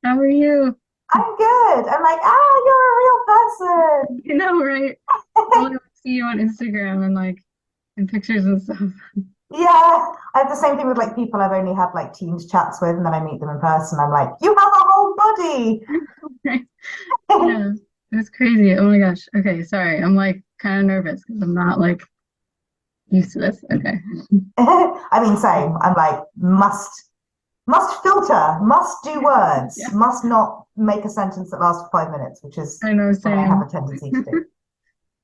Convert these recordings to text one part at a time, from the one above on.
How are you? I'm good. I'm like, you're a real person. You know, right? I only see you on Instagram and like in pictures and stuff. Yeah, I have the same thing with like people I've only had like Teams chats with, and then I meet them in person. I'm like, you have a whole body. Right. Yeah, it's crazy. Oh my gosh. Okay, sorry. I'm like kind of nervous because I'm not like used to this. Okay. I mean, same. I'm like, must filter, must do words, Yeah, must not make a sentence that lasts for 5 minutes, which is I know, what I have same. a tendency to do.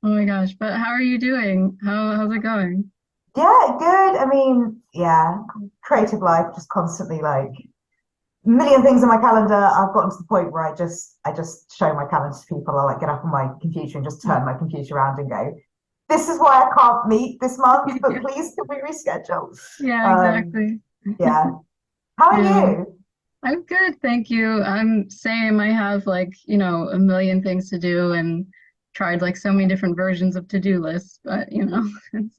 Oh my gosh. But how are you doing? How's it going? Yeah, good. I mean, yeah, creative life, just constantly like million things in my calendar. I've gotten to the point where I just show my calendar to people. I like get up on my computer and just turn my computer around and go, "This is why I can't meet this month, but Yeah, please can we reschedule?" yeah, Um, exactly. yeah. How are Yeah. you? I'm good, thank you. I'm same. I have like, a million things to do and tried like so many different versions of to-do lists, but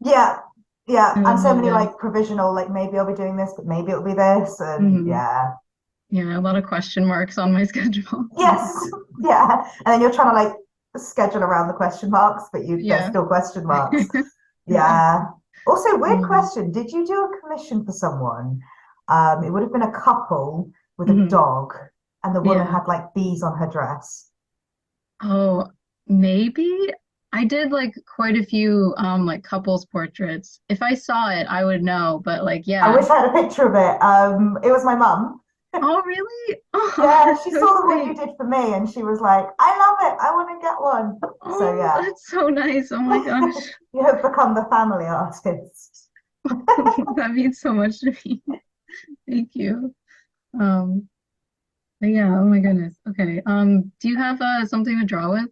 Yeah, yeah. it And is so what it many is. like provisional, like maybe I'll be doing this, but maybe it'll be this, and Hmm. yeah, Yeah, a lot of question marks on my schedule. yes, yeah. And then you're trying to like schedule around the question marks, but there's Yeah. still question marks. Yeah. Also, weird Um, question. Did you do a commission for someone? It would have been a couple with a mhm. dog, and the woman Yeah. had like bees on her dress. Oh, maybe I did like quite a few like couples portraits. If I saw it, I would know, but like I yeah. wish I had a picture of it. It was my mum. Oh, really? Oh, Yeah, that's she so saw the one you sweet. did for me, and she was like, "I love it. I want to get one." So Oh, yeah, that's so nice. Oh my gosh. you have become the family artist. That means so much to me. Thank you. Um, but yeah, oh my goodness. Okay. Do you have something to draw with?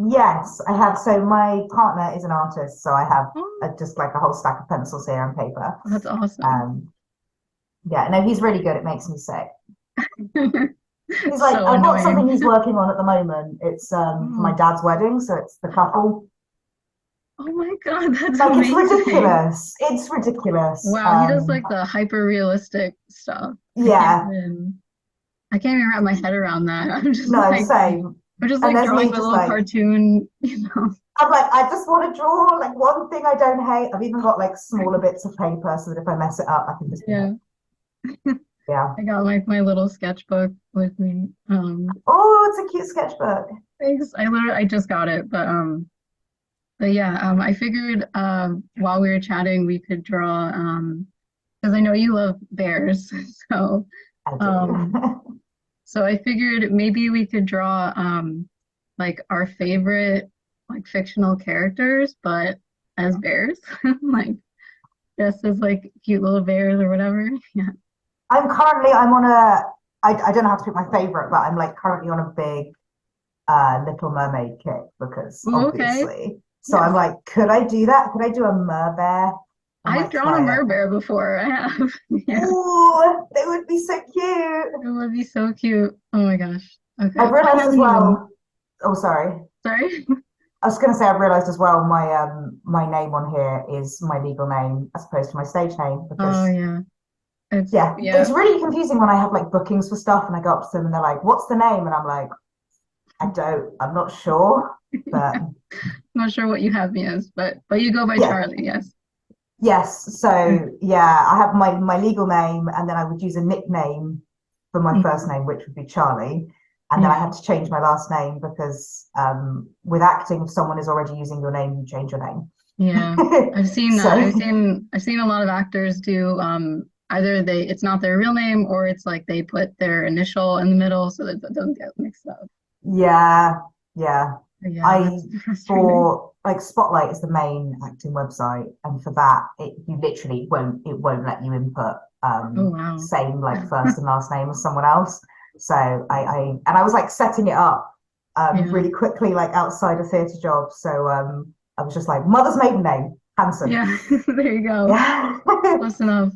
Yes, I have. So my partner is an artist, so I have Oh, just like a whole stack of pencils here and paper. that's awesome. Um, yeah, no, he's really good. It makes me sick. He's like, So I've got something annoying. he's working on at the moment. It's for my Oh, dad's wedding, so it's the couple. oh my God, that's Like it's amazing. ridiculous. It's ridiculous. Wow, he does like the hyper realistic stuff. Yeah, I can't even wrap my head around that. no, same. I'm just And like there's drawing me my just little like, cartoon. I'm like, I just want to draw like one thing I don't hate. I've even got like smaller bits of paper so that if I mess it up, I can just be like, Yeah. yeah. I got like my little sketchbook with me. Oh, it's a cute sketchbook. Thanks. I just got it, but yeah, I figured while we were chatting we could draw because I know you love bears. So I um do. so I figured maybe we could draw like our favorite like fictional characters, but as bears. Like just as like cute little bears or whatever. Yeah. I'm on I don't know how to pick my favorite, but I'm like currently on a big Little Mermaid kick because Ooh, okay. obviously. So I'm Yes. like, could I do that? Could I do a mer-bear? I I've might drawn a try it. mer-bear before. I have. Yeah. Ooh, they would be so cute. It would be so cute. Oh my gosh. I've Okay. I realized as haven't even. well. Oh, sorry. Sorry. I was going to say I've realized as well my name on here is my legal name as opposed to my stage name Oh because yeah. It's yeah, yeah. it's really confusing when I have like bookings for stuff and I go up to them and they're like, "What's the name?" and I'm like, I'm not sure, but Not sure what you have me as, but you go by yeah, Charlie. Yes. yes. So yeah, I have my legal name and then I would use a nickname for my first Mhm. name, which would be Charlie. And then I Yeah. had to change my last name because with acting, if someone is already using your name, you change your name. Yeah. I've seen that. So I've seen a lot of actors do either it's not their real name or it's like they put their initial in the middle so that it doesn't get mixed up. yeah, yeah. But yeah, I that's frustrating. for like Spotlight is the main acting website, and for that, you literally won't let you input Oh wow. same like first and last name as someone else. So I was like setting it up Yeah. really quickly, like outside a theatre job. So I was just like mother's maiden name Hansen. Yeah. There you go. Yeah, Close enough.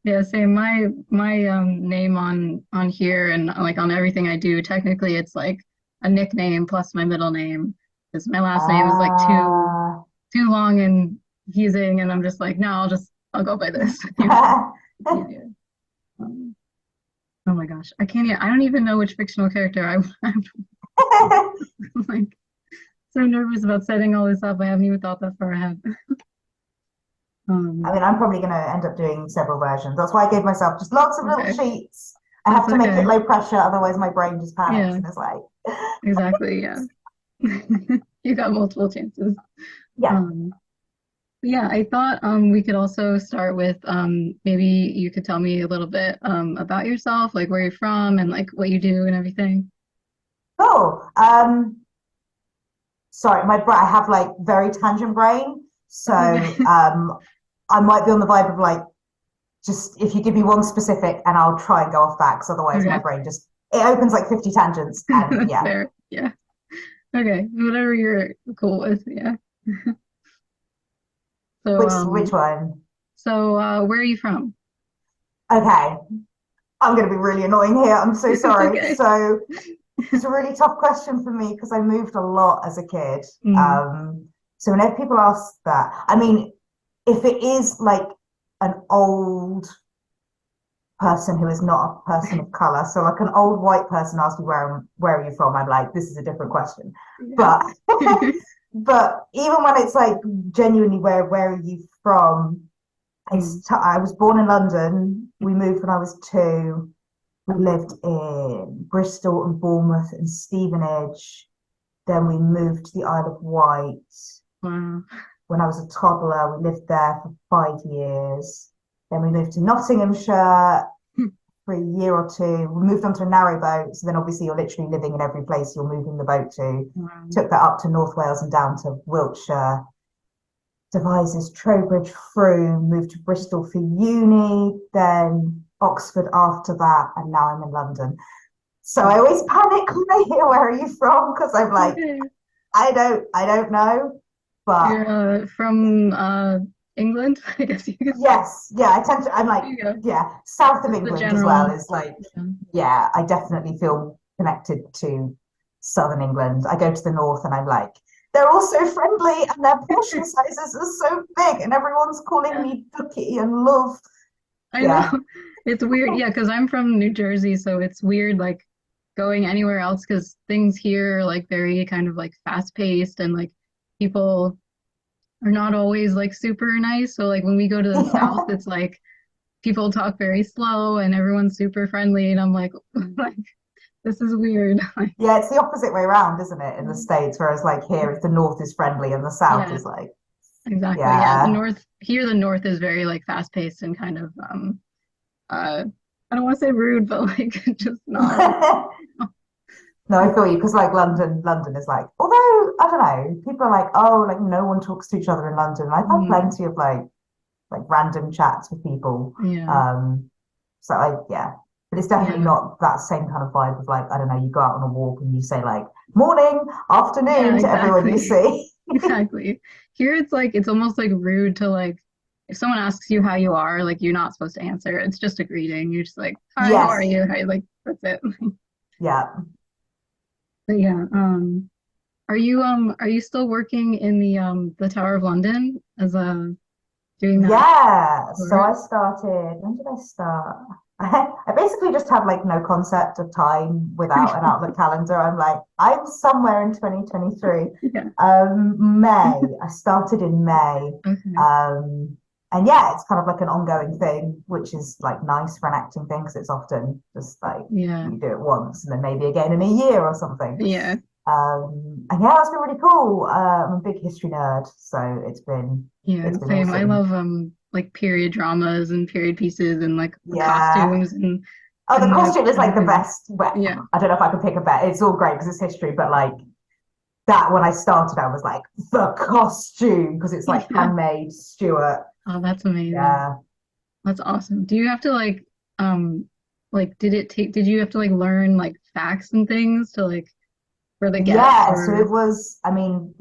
Yeah, same. My name on here and like on everything I do, technically it's like a nickname plus my middle name because my last name is like too long and confusing and I'm just like, no, I'll go by this. It's easier. Um, Oh my gosh. I don't even know which fictional character I'm like so nervous about setting all this up. I haven't even thought that far ahead. I Um, mean, I'm probably going to end up doing several versions. That's why I gave myself just lots of little okay. sheets. I That's have to make it okay. low pressure, otherwise my brain just panics Yeah, and is like, exactly. Yeah. You got multiple chances. yeah. Um, yeah, I thought we could also start with maybe you could tell me a little bit about yourself, like where you're from and like what you do and everything. Cool. Sorry, I have like very tangent brain, That's so okay. I might be on the vibe of like just if you give me one specific and I'll try and go off that, because otherwise my Okay. brain just it opens like 50 tangents and That's yeah. fair. Yeah. Okay. Whatever you're cool with. Yeah. So Which one? where are you from? Okay, I'm going to be really annoying here. I'm so It's sorry. okay. So it's a really tough question for me because I moved a lot as a kid. Mm, So whenever people ask that, I mean, if it is like an old person who is not a person of color, so like an old white person asks me where are you from, I'm like, this is a different question. yeah. But but even when it's like genuinely where are you from? Mm, I was born in London. We moved when I was 2. We lived in Bristol and Bournemouth and Stevenage. Then we moved to the Isle of Wight. wow. When I was a toddler, we lived there for 5 years. Then we moved to Nottinghamshire for a year or two. We moved onto a narrow boat. So then obviously you're literally living in every place you're moving the boat to. Wow. Took that up to North Wales and down to Wiltshire, Devizes, Trowbridge, Frome, moved to Bristol for uni, then Oxford after that, and now I'm in London. So I always panic when I hear where are you from because I'm like, Okay. I don't know. But You're from England, I guess you could say. yes, yeah, I'm There like, you go. yeah, south of Just the England as well general. is like, Yeah. yeah, I definitely feel connected to southern England. I go to the north and I'm like, they're all so friendly and their portion sizes are so big and everyone's calling Yeah. me Dookie and love. I know. Yeah. It's weird. Yeah, because I'm from New Jersey, so it's weird like going anywhere else because things here are like very kind of like fast paced and like people are not always like super nice. So like when we go to the South, Yeah. it's like people talk very slow and everyone's super friendly and I'm like like this is weird. Like Yeah, it's the opposite way around, isn't it, in the States? Whereas like here, if the north is friendly and the south yeah, is like, exactly. Yeah, the yeah. North here the North is very like fast paced and kind of uh I don't want to say rude, but like just not like No, I feel you because like London is like, although I don't know, people are like, oh, like no one talks to each other in London. I've had mm, plenty of like random chats with people. yeah. Um, so yeah, but it's definitely Yeah. not that same kind of vibe of like, I don't know, you go out on a walk and you say like morning, Yeah, afternoon to everyone you exactly. see. Exactly. Here it's like it's almost like rude to like if someone asks you how you are, like you're not supposed to answer. It's just a greeting. You're just like, "Hi, how are Yes, you?" Hi, like that's it. yeah. But yeah, are you still working in the Tower of London as a doing that Yeah, so tour? I started, when did I start? I basically just have like no concept of time without an Outlook calendar. I'm like, I'm somewhere in 2023. Yeah. May. I started in May. Okay. Um, and yeah, it's kind of like an ongoing thing, which is like nice for an acting thing because it's often just like Yeah. you do it once and then maybe again in a year or something. Yeah. And yeah, that's been really cool. I'm a big history nerd, so Yeah. it's been Same. I awesome. love like period dramas and period pieces and like the Yeah. costumes Oh, the and the costume is like the everything. best. Well, Yeah. I don't know if I could pick a bet. It's all great because it's history, but like that when I started, I was like the costume because it's like Yeah. handmade, Stuart. Oh, that's amazing. Yeah. That's awesome. Do you have to like did you have to like learn like facts and things to like for the guests Yeah, so or it was, I mean,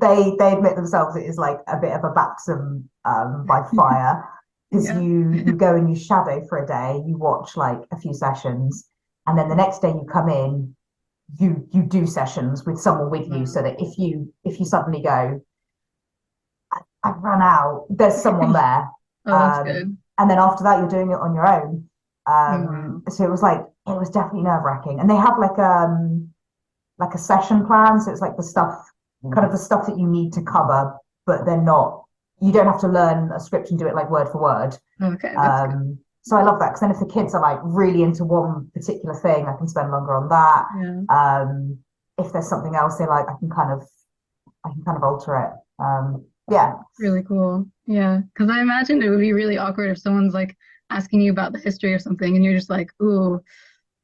they admit themselves it is like a bit of a baptism by fire because yeah. you go and you shadow for a day, you watch like a few sessions, and then the next day you come in, you do sessions with someone with you Wow. so that if you suddenly go, I've run out, there's someone there. Oh, that's good. And then after that you're doing it on your own. Oh, wow. so it was like it was definitely nerve-wracking. And they have like a session plan, so it's like the stuff, kind of the stuff that you need to cover, but they're not. You don't have to learn a script and do it like word for word. Okay, that's good. So I love that because then if the kids are like really into one particular thing, I can spend longer on that. Yeah. If there's something else they like, I can kind of alter it. Yeah. Really cool. Yeah. Because I imagine it would be really awkward if someone's like asking you about the history of something and you're just like, ooh,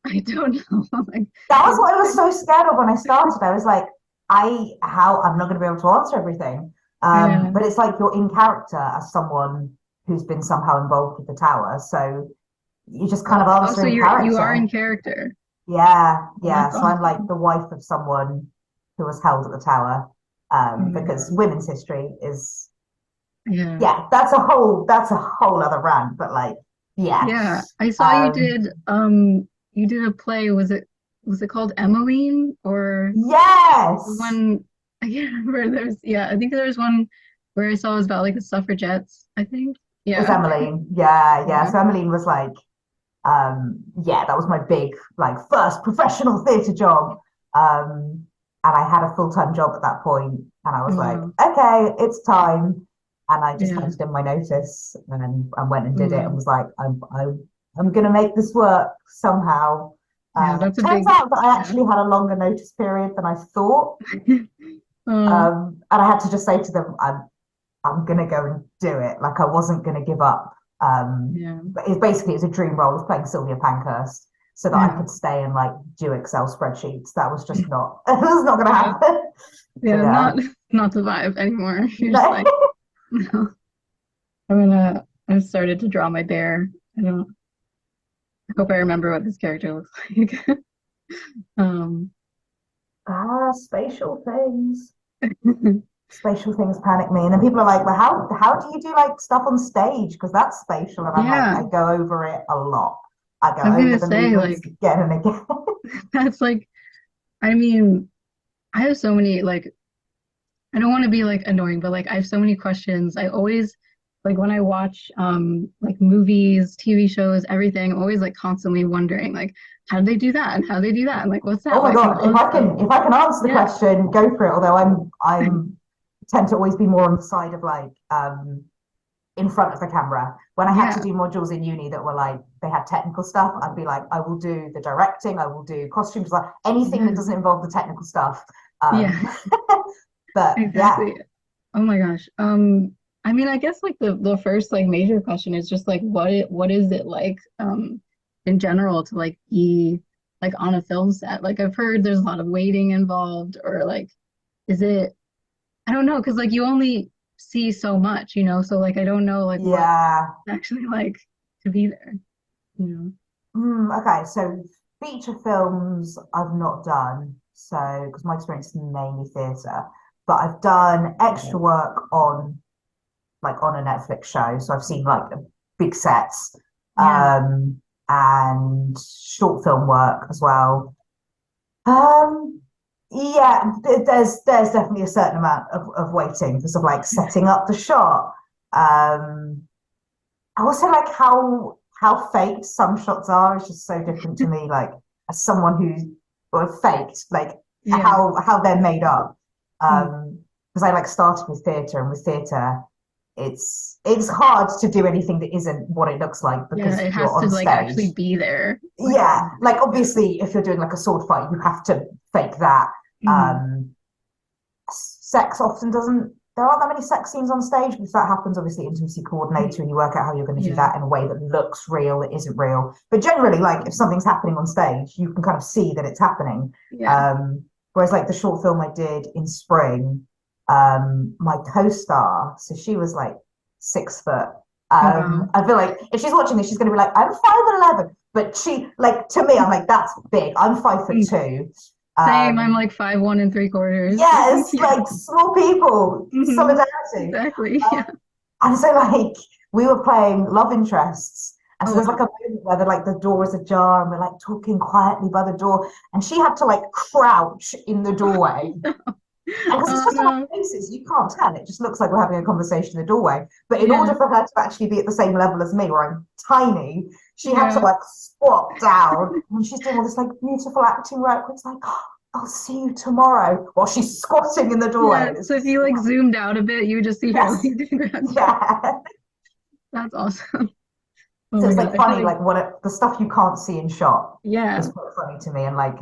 I don't know. Like, That was what I was so scared of when I started. I was like, I'm not going to be able to answer everything. yeah. But it's like you're in character as someone who's been somehow involved with the tower. So you just kind of Oh, answer so in you are character. in character. Yeah, yeah. That's So I'm like awesome. the wife of someone who was held at the tower. Oh my Because God. women's history is, Yeah. yeah, that's a whole other rant. But like, yeah. Yeah. I saw Um, you did a play. Was it called Emmeline or the yes. one I can't remember. There's yeah, I think there was one where I saw it was about like the suffragettes, I think. It was Yeah. Emmeline. Yeah, yeah. Yeah. So Emmeline was like, yeah, that was my big, like, first professional theatre job. And I had a full-time job at that point, and I was like, Wow. okay, it's time. And I just Yeah. handed in my notice and went and did it and Wow. was like, I'm gonna make this work somehow. Yeah, that's a Turns big out that I yeah. actually had a longer notice period than I thought. Oh, And I had to just say to them, I'm gonna go and do it. Like I wasn't gonna give up. yeah. But it was a dream role of playing Sylvia Pankhurst so that I Yeah. could stay and like do Excel spreadsheets. That was just not it was not gonna Yeah. happen. So Yeah, yeah. not the vibe anymore. You're just No. like, no. I've started to draw my bear. I hope I remember what his character looks like. Um, Spatial things. Spatial things panic me. And then people are like, well, how do you do like stuff on stage? Because that's spatial. And I'm like, yeah, I go over it a lot. I go I was over gonna the say movements like again and again. that's like I mean, I have so many like I don't want to be like annoying, but like I have so many questions. I always like when I watch like movies, TV shows, everything, I'm always like constantly wondering like how do they do that and how do they do that and like what's Oh that my like and God, all this stuff. if I can answer the Yeah. question, go for it. Although I'm tend to always be more on the side of like in front of the camera. When I had to Yeah. do modules in uni that were like they had technical stuff, I'd be like, I will do the directing, I will do costumes, like anything that Yeah. doesn't involve the technical stuff. Yeah. Um, but yeah, Exactly. Oh my gosh. I mean, I guess like the first like major question is just like what is it like in general to like be like on a film set? Like I've heard there's a lot of waiting involved or like is it I don't know because like you only see so much, you know, so like I don't know like what yeah. it's actually like to be there, you know. Okay, so feature films I've not done, so because my experience is mainly theatre, but I've done extra work on like on a Netflix show. So I've seen like big sets, Yeah. and short film work as well. Um, yeah, there's definitely a certain amount of waiting because of like setting up the shot. Um, I also like how faked some shots are. It's just so different to me. Like as someone who's well, faked, like Yeah. how they're made up. Mm. Because I like started with theatre, and with theatre, it's hard to do anything that isn't what it looks like Yeah, because it you're has to on like stage. actually be there. Like Yeah, like obviously, if you're doing like a sword fight, you have to fake that. mhm. Um, Sex often doesn't. There aren't that many sex scenes on stage because that happens obviously intimacy coordinator and you work out how you're going to do Yeah. that in a way that looks real, that isn't real. But generally, like if something's happening on stage, you can kind of see that it's happening. Yeah. Whereas like the short film I did in spring, my co-star, so she was like 6 foot. Oh wow. I feel like if she's watching this, she's going to be like, I'm 5'11", but she like to me, I'm like that's big. I'm 5'2". Same, I'm Um, like 5'1 3/4. yes, Yeah. like small people, Hmm. solidarity. Exactly. Yeah. And so like we were playing love interests. And Oh so there's wow. like a moment where like the door is ajar and we're like talking quietly by the door. And she had to like crouch in the doorway And because it's Oh just on no. our faces, you can't tell. It just looks like we're having a conversation in the doorway. But in Yeah. order for her to actually be at the same level as me, where I'm tiny, she had to Yeah. like squat down. And she's doing all this like beautiful acting work. Where it's like, oh, I'll see you tomorrow, while she's squatting in the doorway. Yeah. And it's So if just, you like zoomed out a bit, you would just see her yes, like doing that stretch. yeah. That's awesome. Oh So my it's God. like I feel funny, like, like the stuff you can't see in shot is yeah. quite funny to me, and like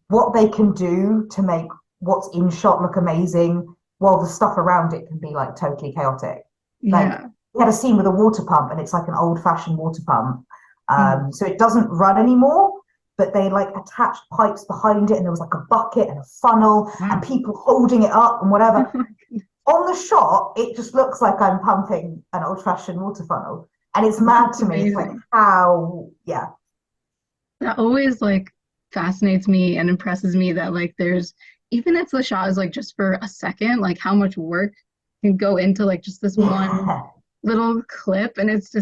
what they can do to make what's in shot look amazing, while the stuff around it can be like totally chaotic. Like Yeah. we had a scene with a water pump, and it's like an old-fashioned water pump, Mm. so it doesn't run anymore. But they like attached pipes behind it, and there was like a bucket and a funnel, and Wow. people holding it up and whatever. On the shot, it just looks like I'm pumping an old-fashioned water funnel, and it's mad That's to me. It's like amazing. how, yeah, That always like fascinates me and impresses me that like there's even if the shot is like just for a second, like how much work can go into like just this one yeah. little clip and it's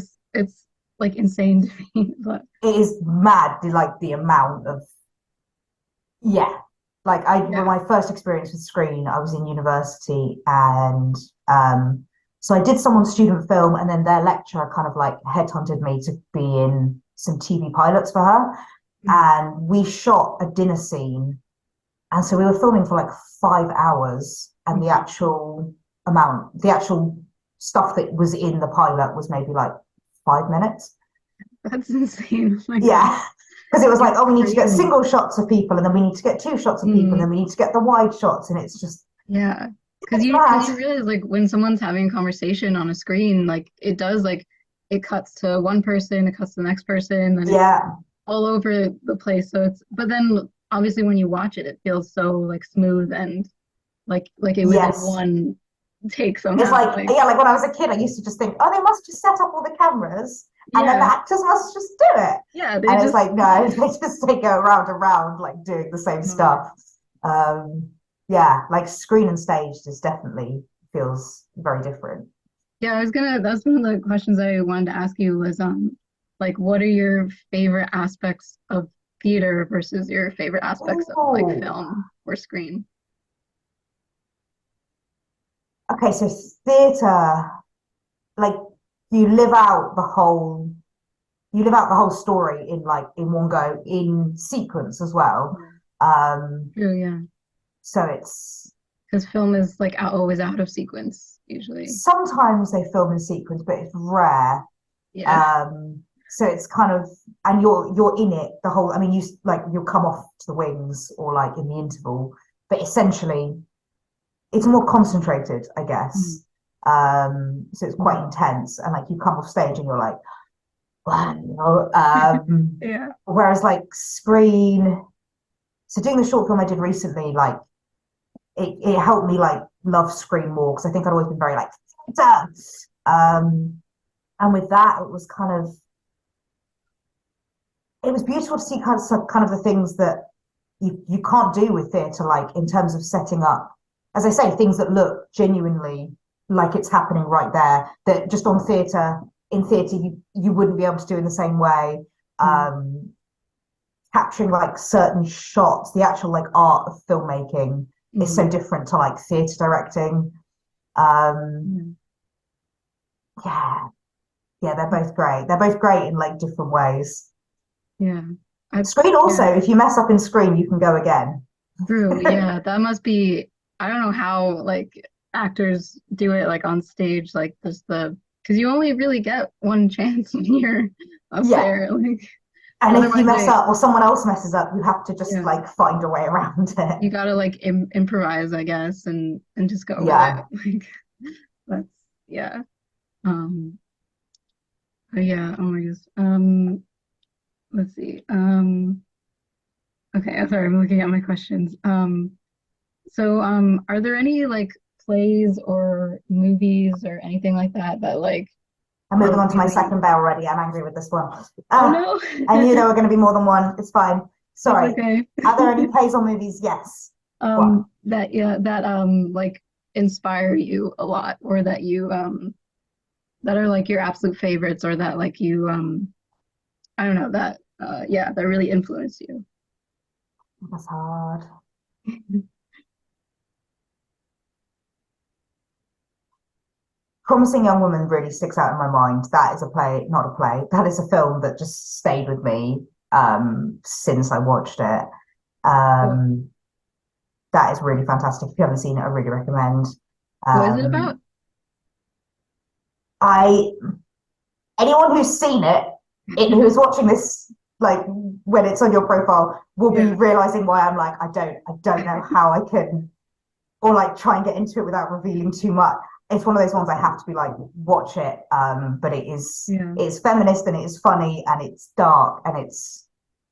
like insane to me. But It is mad, like the amount of, yeah. Like when yeah. my first experience with screen, I was in university, and so I did someone's student film, and then their lecturer kind of like headhunted me to be in some TV pilots for her, Mm. and we shot a dinner scene, and so we were filming for like 5 hours, and the actual stuff that was in the pilot was maybe like 5 minutes. That's insane. Oh my God. Yeah. Because it was like, It's oh, we need to get crazy. single shots of people, and then we need to get two shots of people, and Mm. then we need to get the wide shots. And it's just, Yeah. it's Because mad. you realize like when someone's having a conversation on a screen, like it does like it cuts to one person, it cuts to the next person, and it's Yeah. all over the place. So it's but then obviously when you watch it, it feels so like smooth and like it was in Yes. one take It's somehow. like, Like yeah, like when I was a kid, I used to just think, oh, they must just set up all the cameras, and then the yeah, actors must just do it. yeah, they And it's just like, no, they go round and round, like doing the same um, stuff. Um, yeah, like screen and stage just definitely feels very different. yeah, I was gonna that's one of the questions I wanted to ask you was like what are your favorite aspects of theater versus your favorite aspects of like Oh, film or screen? okay, so theatre, like you live out the whole you live out the whole story in like in one go, in sequence as well. Yeah. um True, yeah. so it's Because film is like always out of sequence usually. sometimes they film in sequence, but it's rare. Yeah. So it's kind of, and you're in it the whole, I mean, you like you'll come off to the wings or like in the interval, but essentially it's more concentrated, I Mm. guess. So it's quite intense, and like you come off stage and you're like, wow. Yeah. Whereas like screen, so doing the short film I did recently, like it helped me like love screen more, because I think I'd always been very like theater. And with that, it was kind of, it was beautiful to see kind of the things that you can't do with theatre, like in terms of setting up, as I say, things that look genuinely like it's happening right there, that just on theatre, in theatre, you wouldn't be able to do in the same way. Mm. Um, Capturing like certain shots, the actual like art of filmmaking is so Mhm. different to like theatre directing. Um, Mm. yeah, yeah, they're both great. They're both great in like different ways. Yeah. I Screen yeah. also, if you mess up in screen, you can go again. True. Yeah. That must be I don't know how like actors do it like on stage, like there's the because you only really get one chance when you're up Yeah. there. Like And if you otherwise mess they up or someone else messes up, you have to just yeah. like find a way around it. You gotta like improvise, I guess, and just go with it. Yeah. Like that's yeah. Um but yeah, oh my gosh. Let's see. Okay, I'm sorry, I'm looking at my questions. Are there any like plays or movies or anything like that that like I'm moving are on to my really, second bell already. I'm angry with this one. oh Ah, no, I knew there were going to be more than one. It's fine. that's Sorry. okay. Are there any plays or movies? Yes. What? That yeah, that like inspire you a lot or that you that are like your absolute favorites or that like you I don't know that yeah, that really influence you. That's hard. Promising Young Woman really sticks out in my mind. That is a play, not a play. That is a film that just stayed with me since I watched it. Um, that is really fantastic. If you haven't seen it, I really recommend. What is it about? Um, I anyone who's seen it, who's watching this, like when it's on your profile, will be Yeah. realizing why I'm like, I don't know how I can, or like try and get into it without revealing too much. It's one of those ones I have to be like, watch it. But Yeah. it's feminist and it is funny and it's dark and it's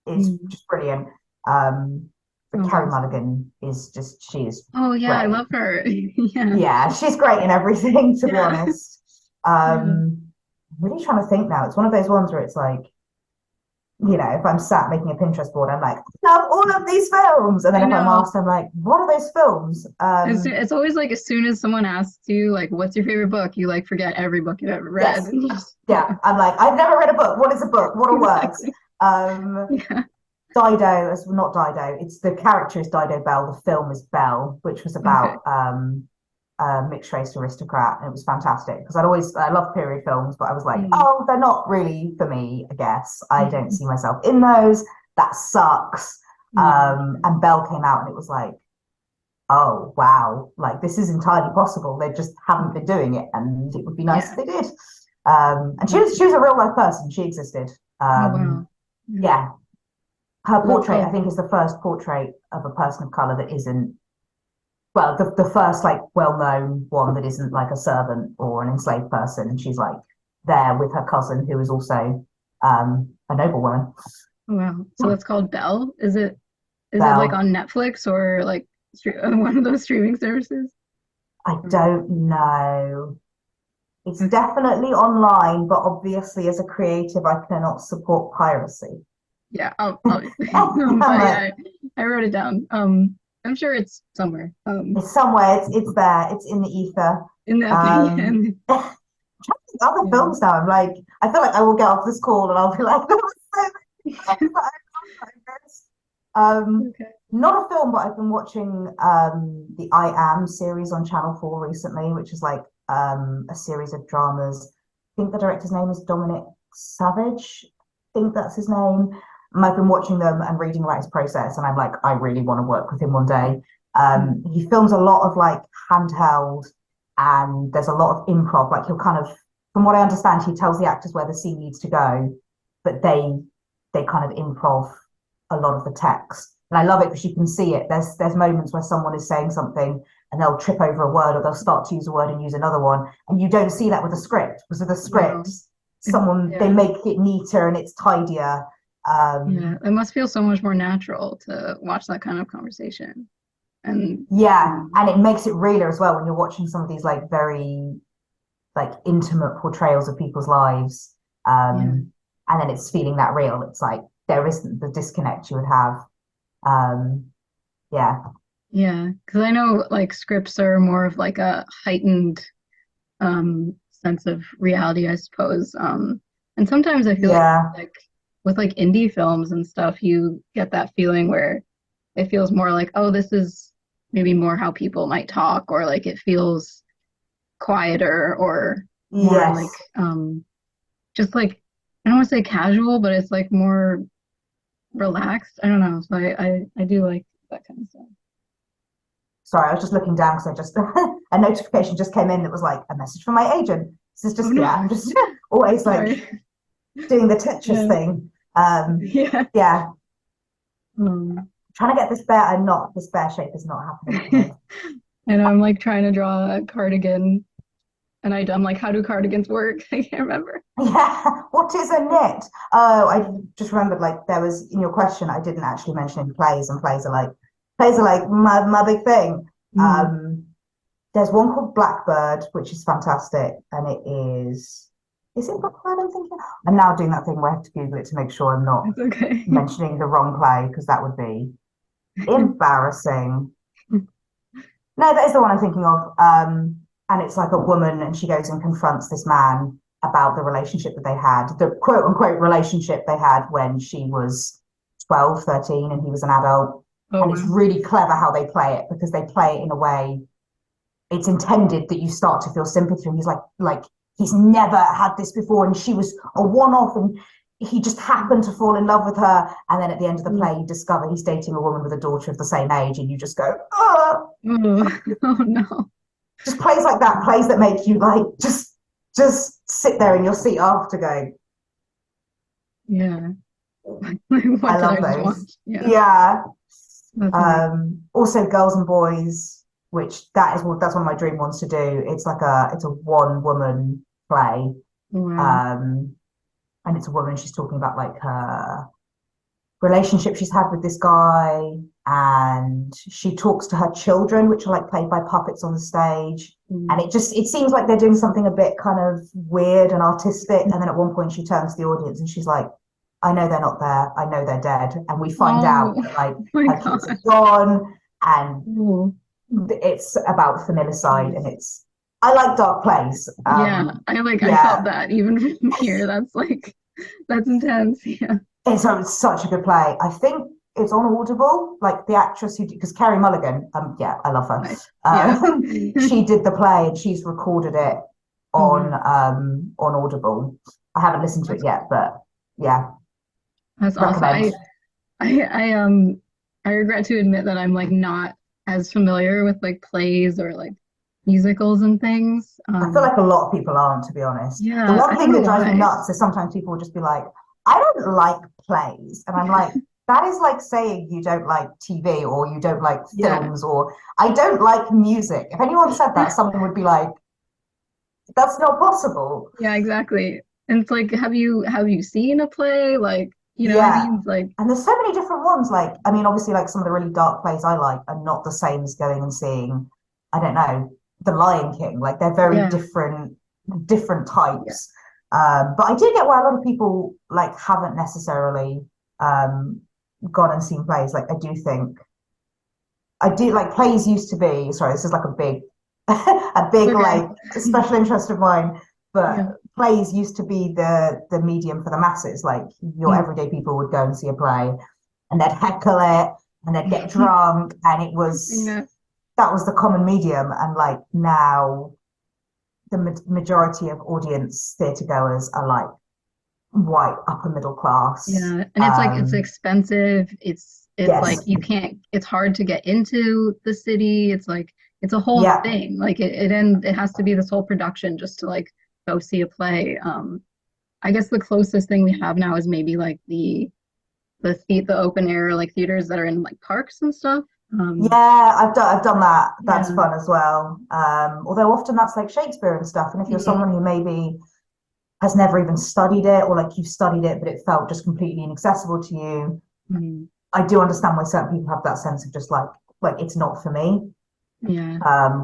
Mm. just brilliant. Um, but Sounds Carrie awesome. Mulligan is just she is Oh yeah, I great. love her. Yeah. Yeah, she's great in everything, to be Yeah. honest. Yeah. I'm really trying to think now. It's one of those ones where it's like, if I'm sat making a Pinterest board, I'm like, I love all of these films. And then I if I'm know. asked, I'm like, what are those films? It's always like as soon as someone asks you like what's your favorite book, you like forget every book you've ever read Yes, and just yeah. I'm like, I've never read a book. What is a book? What are words? exactly. Um, Yeah. Dido, as not Dido. It's the character is Dido Bell. The film is Belle, which was Okay. about mixed race aristocrat, and it was fantastic because I love period films, but I was like, Mm. oh, they're not really for me. I guess I don't see myself in those. That sucks. Yeah. And Belle came out, and it was like, oh wow, like this is entirely possible. They just haven't been doing it, and it would be nice if Yeah. they did. And she was a real life person. She existed. Oh wow. Yeah. Yeah, her So that's portrait I called think is the first portrait of a person of color that isn't well the first like well-known one that isn't like a servant or an enslaved person, and she's like there with her cousin who is also a noblewoman. wow. So that's called Belle. Is it like Belle, on Netflix or like one of those streaming services? I Or- don't know. It's Okay. definitely online, but obviously as a creative I cannot support piracy. Yeah, obviously. I'm But like, yeah, I wrote it down. I'm sure it's somewhere. it's somewhere, it's there, it's in the ether. In that thing. um And Other yeah. films now. I'm like, I feel like I will get off this call and I'll be like, there was so many films that I love like this. Okay. Not a film, but I've been watching the I Am series on Channel 4 recently, which is like a series of dramas. I think the director's name is Dominic Savage. I think that's his name. And I've been watching them and reading about his process, and I'm like, I really want to work with him one day. Mm. He films a lot of like handheld, and there's a lot of improv. Like he'll kind of, from what I understand, he tells the actors where the scene needs to go, but they kind of improv a lot of the text. And I love it because you can see it. There's moments where someone is saying something and they'll trip over a word or they'll start to use a word and use another one. And you don't see that with a script. Because with a script, Wow. they Yeah. make it neater and it's tidier. Yeah. It must feel so much more natural to watch that kind of conversation. And Yeah, and it makes it realer as well when you're watching some of these like very like intimate portrayals of people's lives. yeah. And then it's feeling that real. It's like there isn't the disconnect you would have. Um, yeah, Yeah. Because I know like scripts are more of like a heightened sense of reality, I suppose. And sometimes I feel yeah, like with like indie films and stuff, you get that feeling where it feels more like, oh, this is maybe more how people might talk, or like it feels quieter or more like yes. just like I don't want to say casual, but it's like more relaxed. I don't know. So I do like that kind of stuff. Sorry, I was just looking down because I just a notification just came in that was like a message from my agent. This is Oh just no, I'm just always like sorry. doing the Tetris Yeah. thing. Yeah. Yeah, Um, trying to get this bear. I'm not. This bear shape is not happening for me. and I'm like trying to draw a cardigan, and I'm like, how do cardigans work? I can't remember. Yeah, what is a knit? Oh, I just remembered like there was in your question I didn't actually mention in plays, and plays are like my big thing. Mm. Um, there's one called Blackbird, which is fantastic, and is it Blackbird? I'm thinking. I'm now doing that thing where I have to Google it to make sure I'm not It's okay. mentioning the wrong play because that would be embarrassing. No, that is the one I'm thinking of. And it's like a woman, and she goes and confronts this man about the relationship that they had, the quote unquote relationship they had when she was 12, 13, and he was an adult. Oh And it's wow. really clever how they play it because they play it in a way it's intended that you start to feel sympathy for him. He's like he's never had this before, and she was a one-off, and he just happened to fall in love with her. And then at the end of the play, you discover he's dating a woman with a daughter of the same age, and you just go, oh, Oh, oh no. just plays like that, plays that make you like just sit there in your seat after going, Yeah. Like, I what did love I just watch? those. Yeah, Yeah. that's amazing. Also Girls and Boys, which that's one of my dream ones to do. It's a one woman play. Wow. Um, and it's a woman, she's talking about like her relationship she's had with this guy, and she talks to her children, which are like played by puppets on the stage. And Mm. it seems like they're doing something a bit kind of weird and artistic. And then at one point she turns to the audience and she's like, I know they're not there. I know they're dead. And we find out Oh that like my her kids God. are gone, and Ooh. it's about familicide, and Jeez. it's I like dark plays. Yeah, I felt Yeah, that even from here. That's intense. Yeah. it's such a good play. I think it's on Audible. Like the actress who, because Carrie Mulligan, yeah, I love her. Nice. Yeah. She did the play and she's recorded it Oh wow. on Audible. I haven't listened to it That's yet, but yeah, that's awesome. recommend. I regret to admit that I'm like not as familiar with like plays or like musicals and things. I feel like a lot of people aren't, to be honest. The Yeah, one I don't thing know that drives me why. nuts is sometimes people will just be like, I don't like plays. And I'm like, that is like saying you don't like TV or you don't like Yeah. films or I don't like music. If anyone said that, someone would be like, that's not possible. Yeah, exactly. And it's like, have you seen a play? Like, you know what I Yeah. mean? Like, And there's so many different ones. Like, I mean, obviously, like some of the really dark plays I like are not the same as going and seeing, I don't know, The Lion King. Like, they're very yeah, different yeah, types. But I do get why a lot of people like haven't necessarily um, gone and seen plays. Like, I do like plays used to be. Sorry, this is like a big, a it's big okay. like special interest of mine. But Yeah. plays used to be the medium for the masses. Like your Mm. everyday people would go and see a play, and they'd heckle it, and they'd get drunk, and it was Yeah. that was the common medium. And like now, the majority of audience theatre goers are like white upper middle class. Yeah. And it's like it's expensive. It's like Yes, you can't it's hard to get into the city. It's like it's a whole yeah, thing. Like it has to be this whole production just to like go see a play. I guess the closest thing we have now is maybe like the open air like theaters that are in like parks and stuff. yeah. I've done that. That's Yeah. fun as well. Although often that's like Shakespeare and stuff. And if you're Mhm. someone who maybe has never even studied it, or like you've studied it but it felt just completely inaccessible to you, Mhm. I do understand why certain people have that sense of just like it's not for me, Yeah.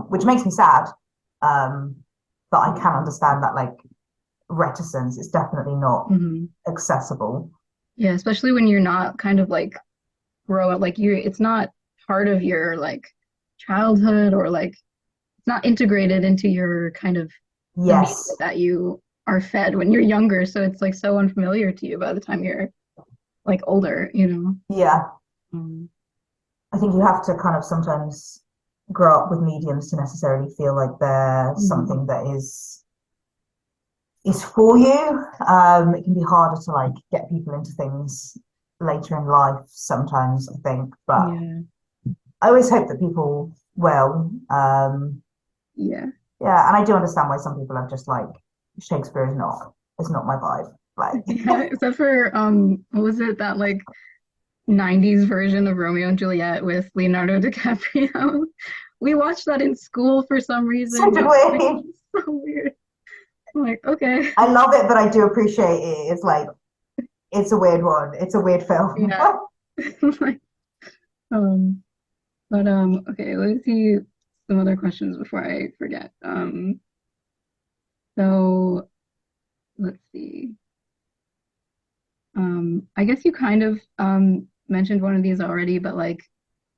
which makes me sad. Um, but I can understand that like reticence is definitely not Mhm. accessible. Yeah, especially when you're not kind of like grow up like you it's not part of your like childhood or like it's not integrated into your kind of the media Yes, that you are fed when you're younger. So it's like so unfamiliar to you by the time you're like older, you know. yeah. Um, I think you have to kind of sometimes grow up with mediums to necessarily feel like they're mhm. something that is for you. It can be harder to like get people into things later in life sometimes, I think. But Yeah. I always hope that people will. Yeah. Yeah, and I do understand why some people are just like Shakespeare is not my vibe. Like Yeah. Except for what was it that like 90s version of Romeo and Juliet with Leonardo DiCaprio? We watched that in school for some so reason, did but like we. so weird. I'm like, okay. I love it, but I do appreciate it. It's like it's a weird one. It's a weird film. Yeah. Like, um, but okay, let's see some other questions before I forget. So let's see. I guess you kind of mentioned one of these already, but like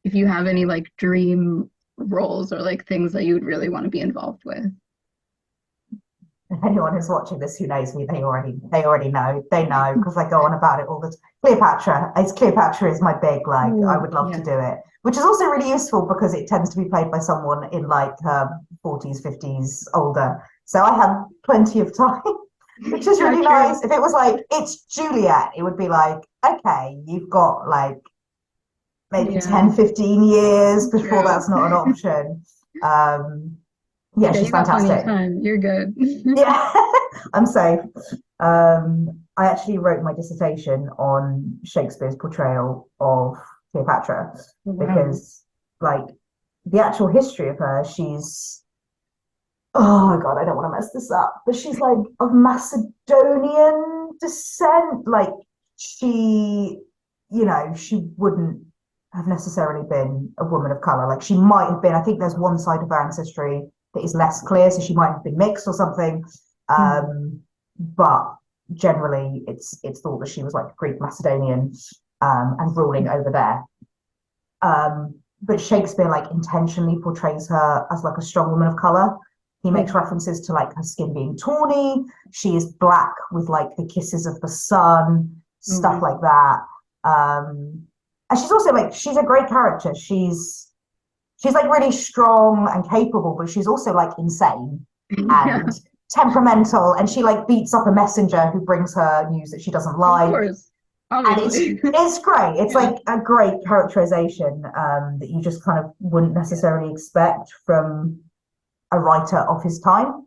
if you have any like dream roles or like things that you would really want to be involved with. if anyone who's watching this who knows me, they already know. They know because I go on about it all the time. Cleopatra is my big like. I Ooh, would love to yeah. do it, which is also really useful because it tends to be played by someone in like her 40s, 50s, older. So I have plenty of time, which is Yeah, really true. nice. If it was like it's Juliet, it would be like, okay, you've got like maybe Yeah, 10, 15 years before true. that's not an option. Um, yeah, Yeah, she's you got plenty of fantastic. time. You're good. Yeah, I'm safe. I actually wrote my dissertation on Shakespeare's portrayal of Cleopatra Wow. because, like, the actual history of her, oh my God, I don't want to mess this up, but she's like of Macedonian descent. Like, she, she wouldn't have necessarily been a woman of color. Like, she might have been, I think there's one side of her ancestry that is less clear, so she might have been mixed or something. Mhm. But generally, it's thought that she was like Greek Macedonian and ruling over there. But Shakespeare like intentionally portrays her as like a strong woman of color. He makes Mhm. references to like her skin being tawny. She is black with like the kisses of the sun, stuff Mhm. like that. And she's also like she's a great character. She's like really strong and capable, but she's also like insane Yeah, and temperamental. And she like beats up a messenger who brings her news that she doesn't of like, course. and Obviously. it's great. It's Yeah. like a great characterization that you just kind of wouldn't Yeah. necessarily expect from a writer of his time.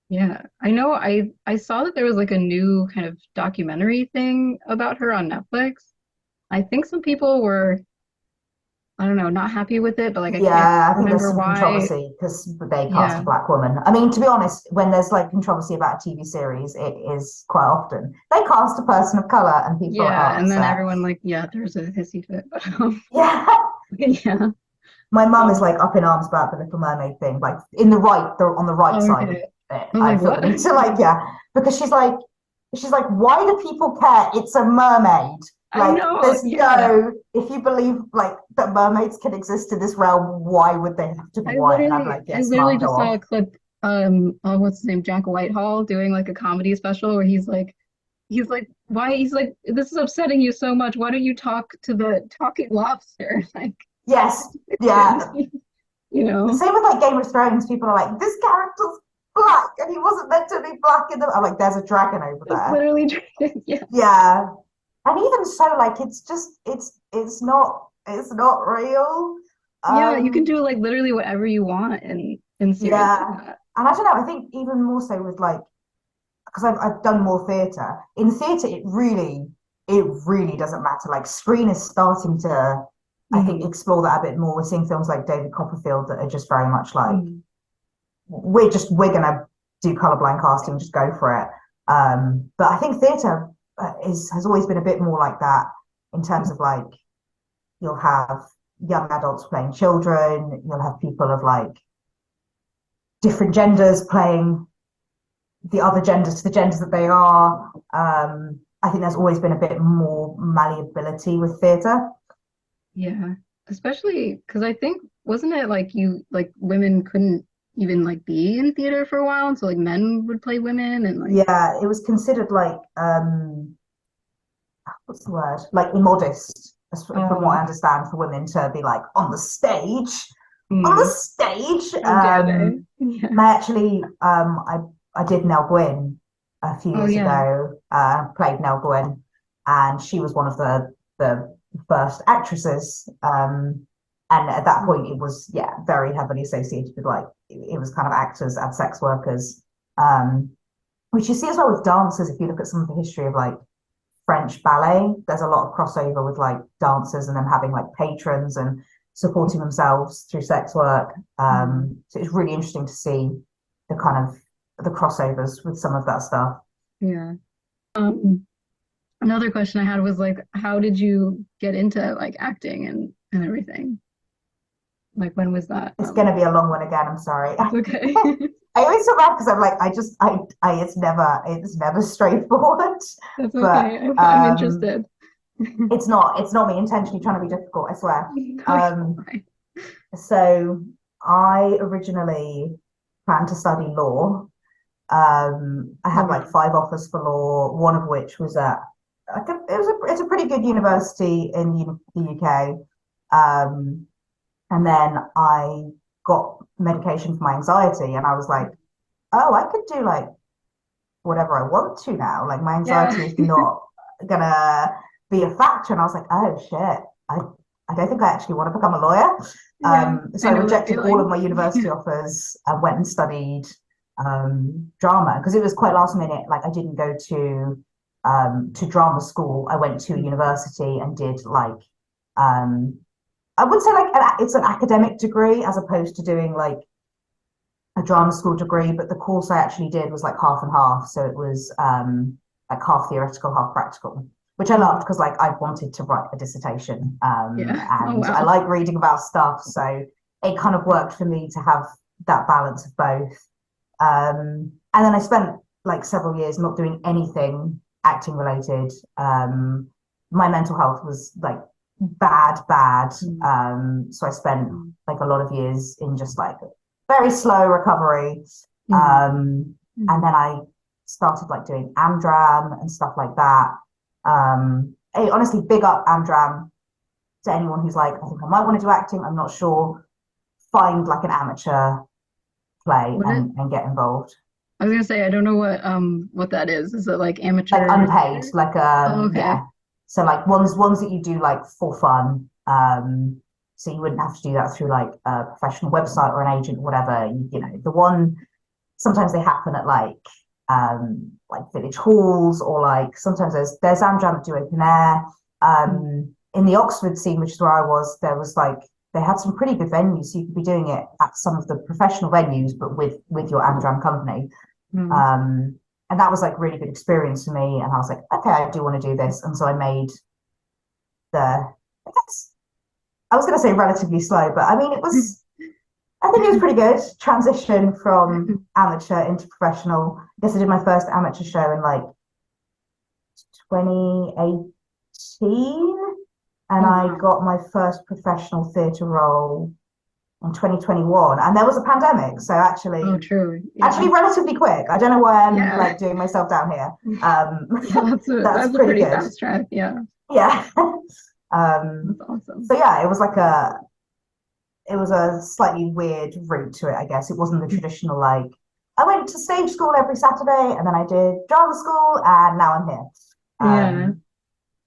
Yeah. I know I saw that there was like a new kind of documentary thing about her on Netflix. I think some people were, I don't know, not happy with it, but like I can't Yeah, I think there's remember some why. controversy because they cast a Yeah. black woman. I mean, to be honest, when there's like controversy about a TV series, it is quite often they cast a person of color and people Yeah. are And then upset. everyone like, yeah, there's a hissy fit. Yeah, Yeah. my mum is Um, like up in arms about the Little Mermaid thing, like on the right side of okay. it. I was I like, feel the what? need to like, yeah, because she's like, why do people care? It's a mermaid. I Like, know. there's Yeah. no, if you believe like that mermaids can exist in this realm, why would they have to be white? And I'm like, I yes, literally mom, go just saw off. a clip, what's his name? Jack Whitehall doing like a comedy special where he's like, why? He's like, this is upsetting you so much. Why don't you talk to the talking lobster? Like, Yes, dude, yeah. you The know, same with like Game of Thrones. People are like, this character's black and he wasn't meant to be black in the. I'm like, there's a dragon over it's there. literally, yeah, Yeah, and even so, like it's just it's not real. yeah. You can Um, do like literally whatever you want in series like yeah, that. and I don't know. I think even more so with like because I've done more theatre. In theatre, it really doesn't matter. Like screen is starting to, I think, Hmm. explore that a bit more. We're seeing films like David Copperfield that are just very much like Hmm. we're gonna do colorblind casting, just go for it. But I think theatre is has always been a bit more like that in terms of like you'll have young adults playing children, you'll have people of like different genders playing the other genders to the genders that they are. I think there's always been a bit more malleability with theatre. Yeah, especially because I think wasn't it like you like women couldn't even like be in theater for a while, and so like men would play women and like Yeah, it was considered like what's the word? Like immodest, from what I oh, understand, for women to be like on the stage. On the mm, stage. how dare they? Yeah. I actually I did Nell Gwyn a few Oh years yeah. ago, played Nell Gwyn, and she was one of the first actresses. And at that point it was yeah, very heavily associated with like it was kind of actors and sex workers. Um, which you see as well with dancers if you look at some of the history of like French ballet. There's a lot of crossover with like dancers and them having like patrons and supporting themselves through sex work. Mm, So it's really interesting to see the kind of the crossovers with some of that stuff. yeah. Um, Another question I had was like, how did you get into like acting and everything? Like, when was that? It's going to be a long one again. I'm sorry. That's okay. I always feel bad because I'm like, it's never straightforward. That's But okay. I'm interested. it's not me intentionally trying to be difficult. I swear. Okay, Um, fine. so I originally planned to study law. I Oh had like wow. 5 offers for law, one of which was at it's a pretty good university in the UK. Um, and then I got medication for my anxiety, and I was like, oh, I could do like whatever I want to now. Like my Yeah. anxiety is not gonna be a factor. And I was like, oh shit, I don't think I actually want to become a lawyer. Yeah. So I I know that rejected all of feeling. my university offers and went and studied drama because it was quite last minute. Like I didn't go to drama school. I went to a university and did like I would say like it's an academic degree as opposed to doing like a drama school degree, but the course I actually did was like half and half. So it was like half theoretical, half practical, which I loved Mhm. because like I wanted to write a dissertation Yeah. Oh and I wow. like reading about stuff. So it kind of worked for me to have that balance of both. And then I spent like several years not doing anything acting related. My mental health was like bad, bad. Mm. So I spent Mm. like a lot of years in just like very slow recovery. Mhm. And Mhm. then I started like doing Amdram and stuff like that. Hey, honestly, big up Amdram to anyone who's like, I think I might want to do acting. I'm not sure. Find like an amateur play What it and get involved. I was gonna say I don't know what that is. Is it like Like amateur unpaid, theater? like Oh, okay. yeah. So like ones that you do like for fun. So you wouldn't have to do that through like a professional website or an agent or whatever. You know, the one sometimes they happen at like village halls or like sometimes there's Amjam that do open air. Mm. In the Oxford scene, which is where I was, there was like they had some pretty good venues. So you could be doing it at some of the professional venues, but with your Amdram company. Nice. Um, and that was like really good experience for me. And I was like, okay, I do want to do this. And so I made I guess I was going to say relatively slow, but I mean, I think it was pretty good. Transition from amateur into professional. I guess I did my first amateur show in like 2018, and Oh I wow. got my first professional theatre role in 2021. And there was a pandemic, so Oh actually, true. Yeah. actually relatively quick. I don't know why I'm Yeah. like doing myself down here. Yeah, That's that's a pretty pretty good. fast track. Yeah. Yeah. That's awesome. So yeah, it was a slightly weird route to it, I guess. It wasn't the traditional like I went to stage school every Saturday and then I did drama school and now I'm here. Yeah. Um,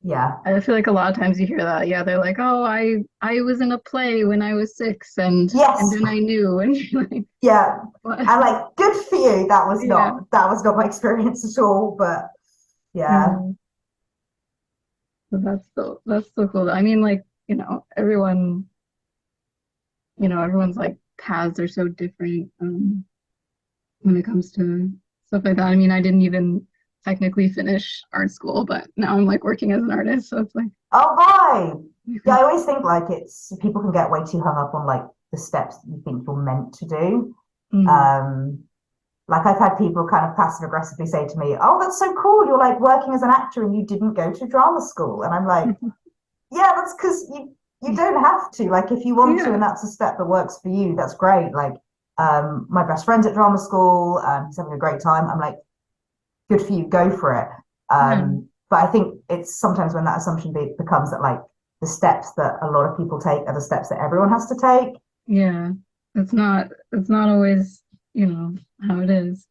yeah. I feel like a lot of times you hear that. Yeah, they're like, "Oh, I was in a play when I was 6 and Yes. then I knew." And you're like, Yeah. "What?" And like good for you. Yeah. That was not my experience at all. But yeah. Yeah. So that's so cool. I mean, like, everyone's like paths are so different when it comes to stuff like that. I mean, I didn't even technically finish art school, but now I'm like working as an artist, so it's like, Oh bye. Yeah, I always think like it's people can get way too hung up on like the steps that you think you're meant to do. mm, Um, Like I've had people kind of passive aggressively say to me, "Oh, that's so cool. You're like working as an actor and you didn't go to drama school." And I'm like, "Yeah, that's because you don't have to. Like if you want to yeah, and that's a step that works for you, that's great." Like my best friend's at drama school, he's having a great time. I'm like, "Good for you, go for it." yeah, But I think it's sometimes when that assumption becomes that like the steps that a lot of people take are the steps that everyone has to take. yeah. It's not always, how it is,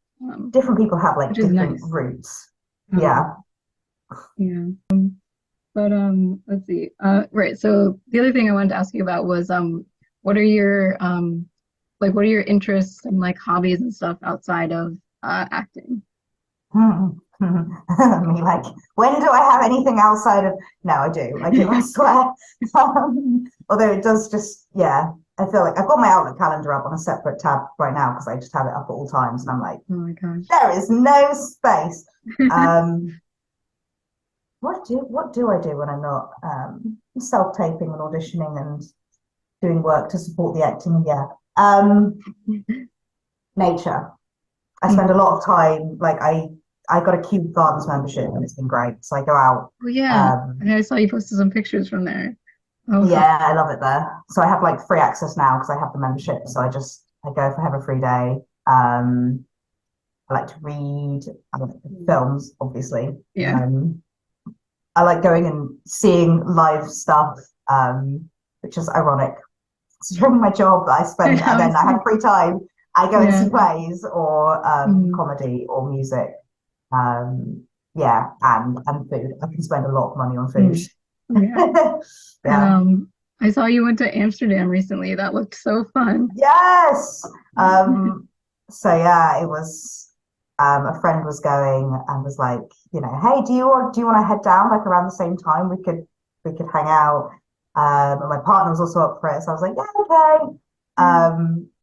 Different people have which like is different nice. routes. Um, Yeah. yeah. But let's see. Right. So the other thing I wanted to ask you about was what are your what are your interests and like hobbies and stuff outside of acting? Me like, when do I have anything outside of? No, I do, I swear. Although it does just, yeah, I feel like I've got my Outlook calendar up on a separate tab right now because I just have it up at all times, and I'm like, Oh my gosh. there is no space. Um, what do I do when I'm not self-taping and auditioning and doing work to support the acting? Yeah, nature. I spend a Mhm. lot of time like I got a Kew Gardens membership and it's been great. So I go out. Oh yeah. Um, I saw you posted some pictures from there. Oh, how yeah, I love it there. So I have like free access now because I have the membership. So I go if I have a free day. Um, I like to read. I like films, obviously. Yeah. I like going and seeing live stuff, which is ironic. During my job that I I spend, and know. then I have free time, I go and Yeah. see plays or Mhm. comedy or music. Um, yeah, and food. I can spend a lot of money on food. Mm. Yeah. Yeah. I saw you went to Amsterdam recently. That looked so fun. Yes. So yeah, it was a friend was going and was like, hey, do you want to head down like around the same time? We could hang out. And my partner was also up for it. So I was like, yeah, okay.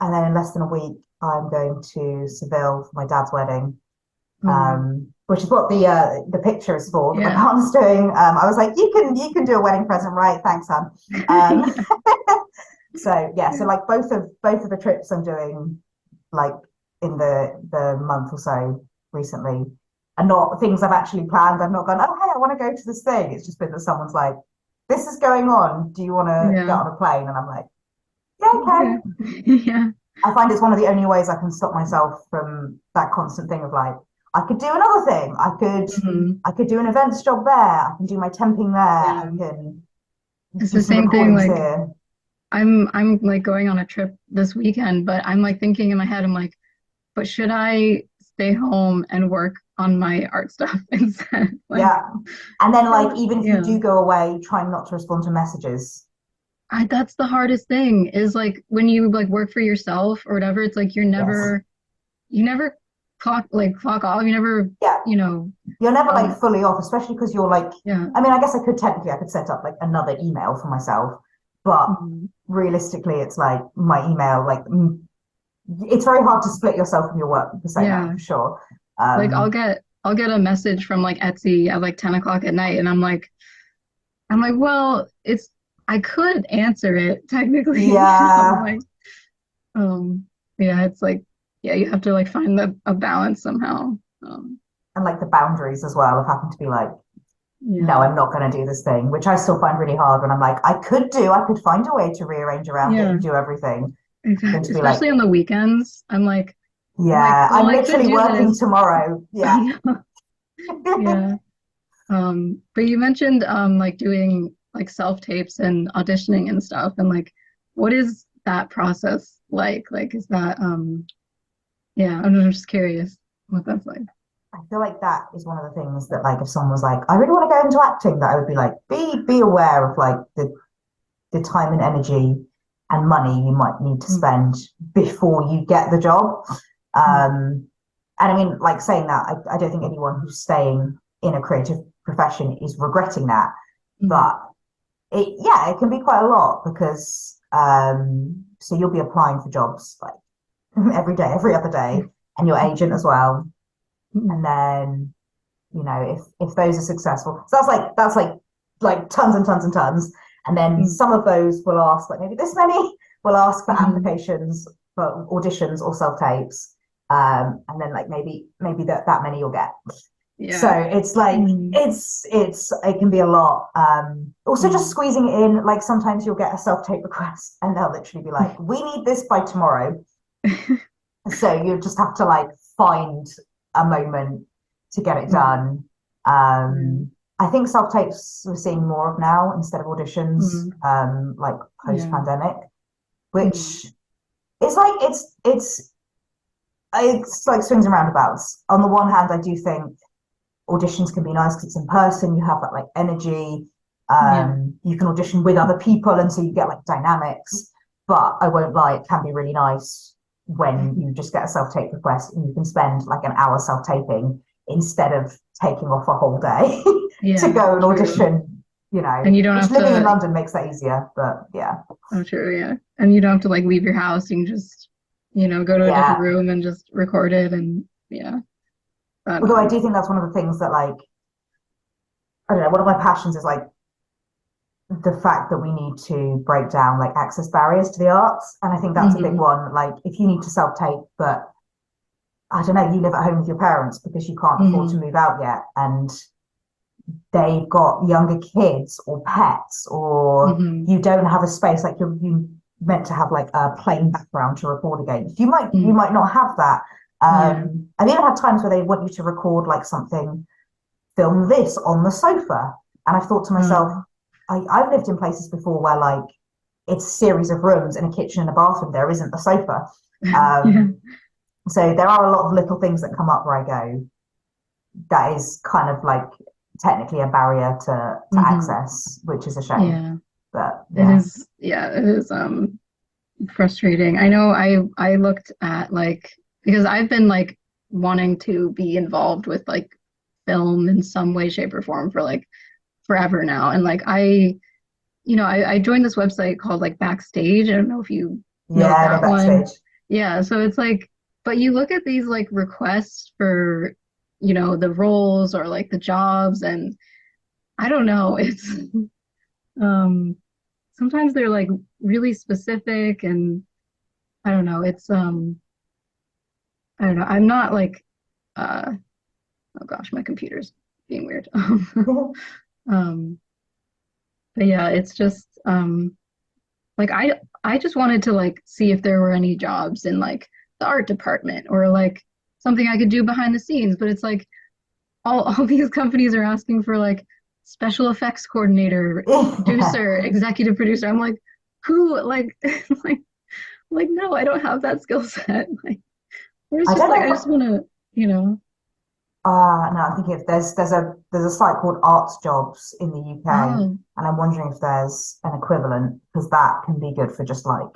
And then in less than a week, I'm going to Seville for my dad's wedding. Oh, Which is what the picture is for that my yeah. partner's doing. I was like, you can do a wedding present, right? Thanks, son. Um, Yeah. so yeah, so like both of the trips I'm doing like in the month or so recently are not things I've actually planned. I've not gone, oh hey, I want to go to this thing. It's just been that someone's like, this is going on. Do you want to get Yeah. on a plane? And I'm like, yeah, okay. Okay. Yeah. I find it's one of the only ways I can stop myself from that constant thing of like, I could do another thing. I could Mhm. I could do an events job there. I can do my temping there. I Yeah. can It's do the some same thing. recordings Like here. I'm like going on a trip this weekend, but I'm like thinking in my head, I'm like, but should I stay home and work on my art stuff instead? Like, Yeah. And then like even if you yeah. do go away, trying not to respond to messages. That's the hardest thing is like when you like work for yourself or whatever, it's like Yes. you never clock off. You never, Yeah. you know, You're never like um, fully off, especially because you're like, yeah. I mean, I guess I could set up like another email for myself, but Mhm. realistically, it's like my email, like it's very hard to split yourself from your work persona Yeah. for sure. Like Um, I'll get a message from like Etsy at like 10 o'clock at night and I'm like, well, it's I could answer it technically, you know, yeah, like yeah, it's like yeah, you have to like find a balance somehow. Um and like the boundaries as well of having to be like, no, yeah. I'm not going to do this thing, which I still find really hard when I'm like, I could find a way to rearrange around it Yeah, and do everything. Than exactly. to be like, Especially on the weekends. I'm like, yeah, well, I'm I could literally do working this. tomorrow. I Yeah. know. Yeah. But you mentioned like doing like self tapes and auditioning and stuff and like what is that process like? Like is that yeah, I'm just curious what that's like. I feel like that is one of the things that like if someone was like, I really want to go into acting, that I would be like, be aware of like the time and energy and money you might need to Mm, spend before you get the job. mm, And I mean, like saying that, I don't think anyone who's staying in a creative profession is regretting that. mm, But it can be quite a lot because so you'll be applying for jobs like every day, every other day, and your agent as well. mm, And then, if those are successful, so that's like tons and tons and tons. And then mm, some of those will ask, like maybe this many will ask for mm. applications for auditions or self tapes. And then like maybe that many you'll get. So Yeah. it's like Mm, it can be a lot. Also just mm. squeezing it in, like sometimes you'll get a self-tape request and they'll literally be like, we need this by tomorrow. So you just have to like find a moment to get it Mm, done. yeah. I think self-tapes we're seeing more of now instead of auditions, Mm, like yeah. post-pandemic, Mm, which is like it's like swings and roundabouts. On the one hand, I do think auditions can be nice because it's in person, you have that like energy, yeah. you can audition with other people and so you get like dynamics. But I won't lie, it can be really nice when you just get a self-tape request and you can spend like an hour self-taping instead of taking off a whole day to Yeah, go and true. audition, And you don't which have living in to, London makes that easier. But yeah. oh, true, yeah. And you don't have to like leave your house. You can just, go to a different Yeah. room and just record it. And yeah, but Although I do think that's one of the things that like, I don't know, one of my passions is like the fact that we need to break down like access barriers to the arts. And I think that's a big mhm, one. Like if you need to self-tape, but I don't know, you live at home with your parents because you can't afford to mhm, move out yet, and they've got younger kids or pets, or mhm, you don't have a space like you meant to have like a plain background to record against. You might mhm, not have that. Yeah. I've even had times where they want you to record like something, film this on the sofa. And I've thought to myself, Um, I've lived in places before where like it's a series of rooms and a kitchen and a bathroom. There isn't a sofa. yeah. So there are a lot of little things that come up where I go, that is kind of like technically a barrier to Hmm. access, which is a shame. Yeah. But It yeah. is, yeah, it is frustrating. I know I looked at like because I've been like wanting to be involved with like film in some way, shape, or form for like forever now. And like I joined this website called like Backstage. I don't know if you know Yeah, no that one. backstage. Yeah, so it's like, but you look at these like requests for, the roles or like the jobs, and I don't know, it's um sometimes they're like really specific, and I don't know, it's I don't know. I'm not like uh oh gosh, my computer's being weird. Um but yeah, it's just like I just wanted to like see if there were any jobs in like the art department or like something I could do behind the scenes, but it's like all these companies are asking for like special effects coordinator, Yeah. producer, executive producer. I'm like, who like like no, I don't have that skill set. Like, or it's I just don't like know I if just want to, you know. no, I'm thinking if there's a site called Arts Jobs in the UK, Oh, and I'm wondering if there's an equivalent because that can be good for just like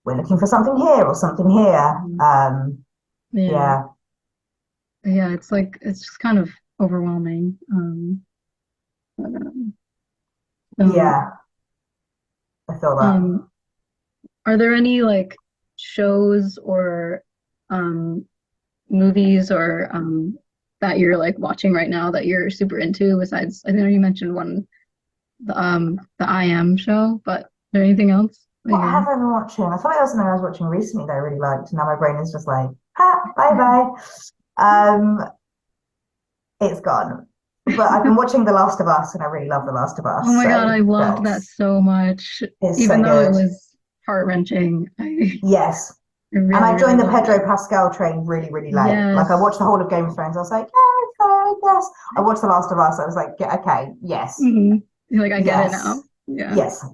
we're looking for something here or something here. mhm. Yeah, Yeah, yeah. It's like it's just kind of overwhelming. But, so, yeah, I feel that. um, are there any like shows or um movies or that you're like watching right now that you're super into besides I know you mentioned one the I Am show, but is there anything else that What you're have I been watching? I thought it was something I was watching recently that I really liked. Now my brain is just like, ha, bye bye. Um, it's gone. But I've been watching The Last of Us, and I really love The Last of Oh Us. my God, So I loved that that's so much. it's so Even though it good. was heart-wrenching, Yes. And really, I really joined the loved Pedro it. Pascal train really, really late. Like I Yes. watched the whole of Game of Thrones. I was like, yeah, okay, yes. I watched The Last of Us. I was like, yeah, okay, yes, Hmm. Like I get it yes, now. Yeah. yes.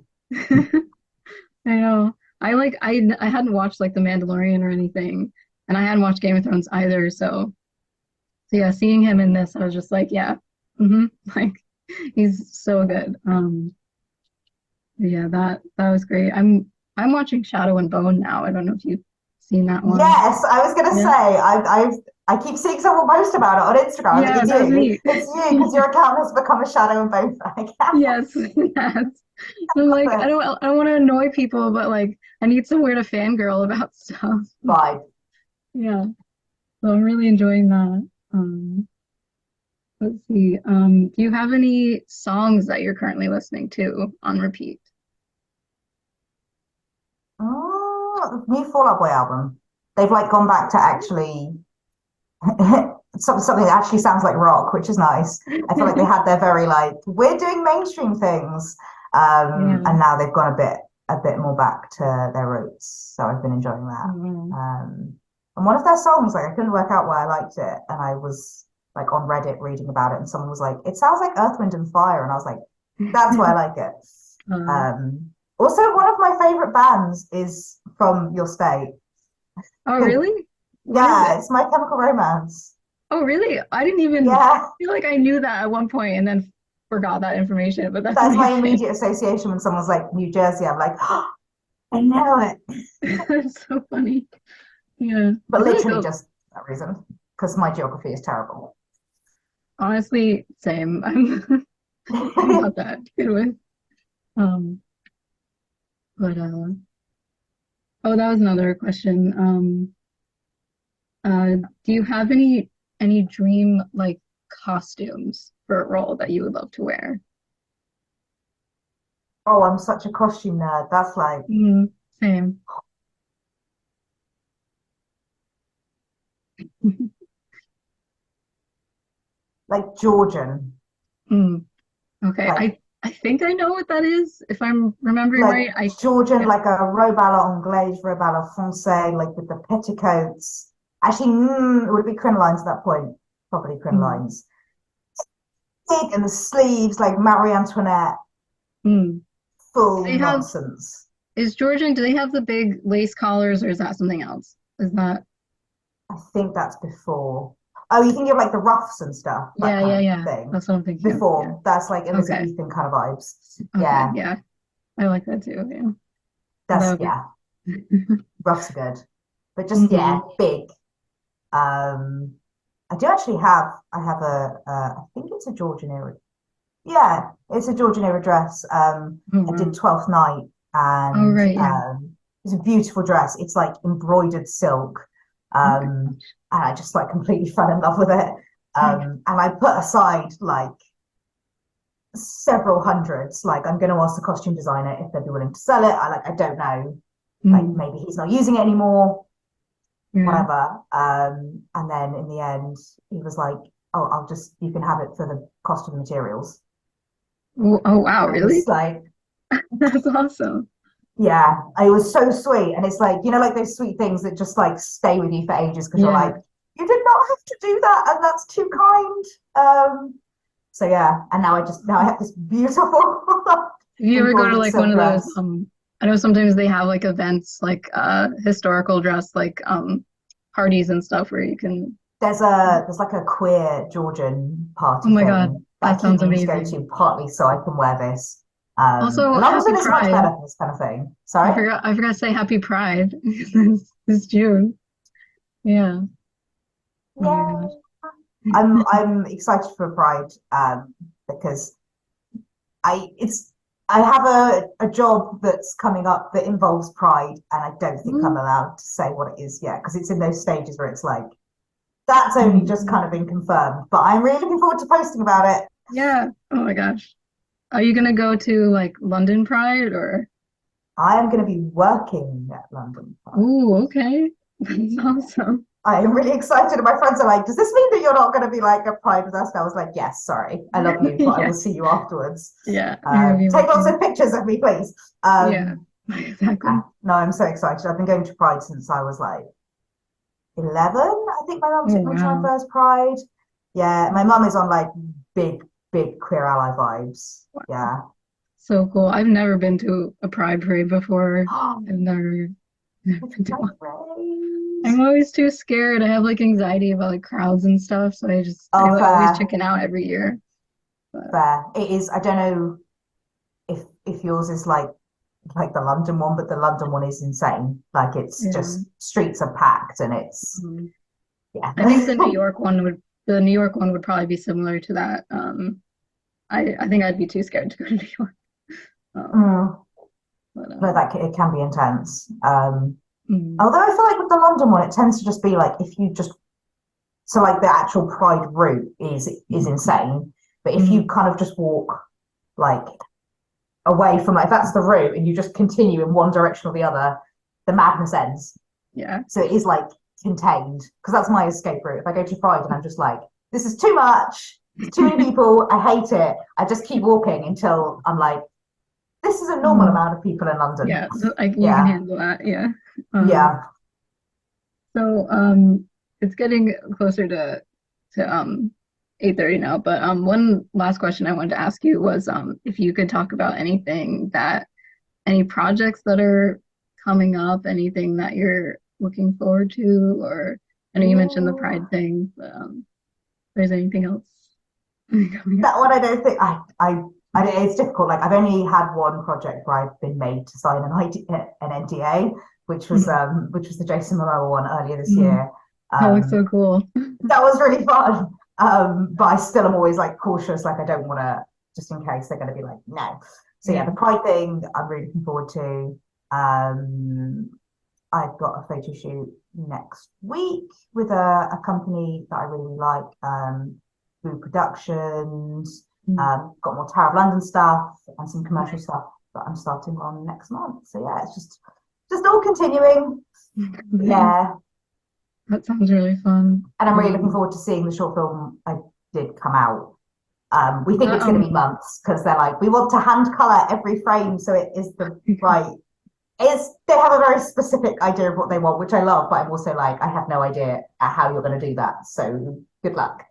I know. I hadn't watched like The Mandalorian or anything, and I hadn't watched Game of Thrones either, so yeah, seeing him in this, I was just like, yeah, hmm like he's so good. Yeah, that was great. I'm watching Shadow and Bone now. I don't know if you've seen that one. Yes, I was gonna say Yeah. I keep seeing someone post about it on Instagram. I was like, Yeah, that was me. it's you, because your account has become a shadow and bone fan account. Yes, yes. I'm like, But I don't want to annoy people, but like I need somewhere to fangirl about stuff. vibe. Yeah. So I'm really enjoying that. Let's see. Do you have any songs that you're currently listening to on repeat? New Fall Out Boy album. They've like gone back to actually something that actually sounds like rock, which is nice. I feel like they had their very like we're doing mainstream things, Yeah. and now they've gone a bit more back to their roots. So I've been enjoying that. Oh, And one of their songs, like I couldn't work out why I liked it, and I was like on Reddit reading about it, and someone was like, "It sounds like Earth, Wind, and Fire," and I was like, "That's why I like it." wow. Also, one of my favorite bands is from your state. Oh, really? What is Yeah, it? it's My Chemical Romance. Oh, really? I didn't even Yeah, feel like I knew that at one point and then forgot that information, but that's that's my amazing. immediate association when someone's like New Jersey. I'm like, oh, I know it. That's so funny. Yeah. I But feel like literally just that reason, because my geography is terrible. honestly, same. I'm not that good with. Um, but oh, that was another question. Do you have any dream like costumes for a role that you would love to wear? Oh, I'm such a costume nerd. That's like Mm, same. Georgian, Mm, okay. like I think I know what that is, if I'm remembering like right. I Georgian, yeah. like a robe a la anglaise, robe a la française, like with the petticoats. Actually, it would be crinolines at that point. Probably Mm. crinolines. Big and the sleeves like Marie Antoinette, Mm. Do full they have, nonsense. is Georgian, do they have the big lace collars or is that something else? Is that, I think that's before. Oh, you think of like the ruffs and stuff, that yeah, kind yeah, of yeah. thing. That's what I'm thinking of. Yeah. Before, that's like Okay. Elizabethan kind of vibes. Okay. Yeah, Yeah. I like that too. Yeah. that's That would yeah, be. ruffs are good. But just Hmm. yeah, big. Um, I do actually have. I have I think it's a Georgian era. Yeah, it's a Georgian era dress. Oh, I did wow. 12th night, Oh, and right. Yeah. it's a beautiful dress. It's like embroidered silk, Oh, my and I just like completely fell in love with it. gosh. And I put aside like several hundreds. Like I'm going to ask the costume designer if they'd be willing to sell it. I don't know. Like Mm. maybe he's not using it anymore, Yeah. whatever. And then in the end, he was like, "Oh, I'll just you can have it for the cost of the materials." Oh, oh, wow. And I Really? was like, That's awesome. yeah, it was so sweet. And it's like, like those sweet things that just like stay with you for ages because you're like, Yeah. you did not have to do that, and that's too kind. So yeah, and now I have this beautiful If you ever go to embroidered like one silk of those, dress. I know sometimes they have like events like historical dress like parties and stuff where you can, There's like a queer Georgian oh party my God, thing that that I keep sounds meaning to go amazing. to, partly so I can wear this. Also, Happy London is much Pride. better for this kind of thing. Sorry? I forgot to say Happy Pride. It's June. Yeah. Oh my Yeah. gosh. I'm excited for Pride because it's I have a job that's coming up that involves Pride, and I don't think I'm Ooh. allowed to say what it is yet because it's in those stages where it's like that's only just Mhm. kind of been confirmed. But I'm really looking forward to posting about it. Yeah. Oh my gosh. Are you gonna go to like London Pride or? I am going to be working at London Pride. Ooh, okay. That's awesome. I am really excited. And my friends are like, "Does this mean that you're not going to be like a Pride with us?" And I was like, "Yes, sorry, I love you, but I will Yeah. see you afterwards. Yeah. You're gonna be Take lots working. of pictures of me, please." Yeah. Yeah. Exactly. No, I'm so excited. I've been going to Pride since I was like 11. I think my mum Oh took me to my wow. first Pride. Yeah, my mum is on like big queer ally vibes. Wow. Yeah. So cool. I've never been to a Pride parade before. I've never It's been to one. great. I'm always too scared. I have like anxiety about like crowds and stuff, so I Oh, like always fair, chicken out every year. But fair. It is. I don't know if yours is like the London one, but the London one is insane. Like it's yeah. just streets are packed and it's Um, yeah. I think the New York one would probably be similar to that. I think I'd be too scared to go to New York. Um, Mm, but no, it can be intense. mm, Although I feel like with the London one, it tends to just be like if you just so like the actual Pride route is insane, but if you mm, kind of just walk like away from like that's the route and you just continue in one direction or the other, the madness ends. yeah. So it is like contained because that's my escape route. If I go to Pride and I'm just like, this is too much, it's too many people, I hate it. I just keep walking until I'm like, this is a normal Mm, amount of people in London. yeah, you can Yeah, handle that. Yeah. Um, yeah. so it's getting closer to 8:30 now, but one last question I wanted to ask you was if you could talk about any projects that are coming up, anything that you're looking forward to, or I know you mentioned the Ooh. Pride thing, but if there's anything else coming up. That one I don't think it's difficult. Like I've only had one project where I've been made to sign an NDA, which was the Jason Momoa one earlier this Mm, year. that looks Um, so cool. that was really fun. But I still am always like cautious, like I don't want to, just in case they're going to be like, no. So yeah, Yeah. the Pride thing I'm really looking forward to. Um, I've got a photo shoot next week with a company that I really like, Blue Productions. Mm. Got more Tower of London stuff and some commercial stuff that I'm starting on next month. So yeah, it's just all continuing. Nice. Yeah, That sounds really fun. and I'm really looking forward to seeing the short film I did come out. We think Uh, it's going to um, be months because they're like, we want to hand color every frame so it is the right they have a very specific idea of what they want, which I love, but I'm also like, I have no idea how you're going to do that. So good luck.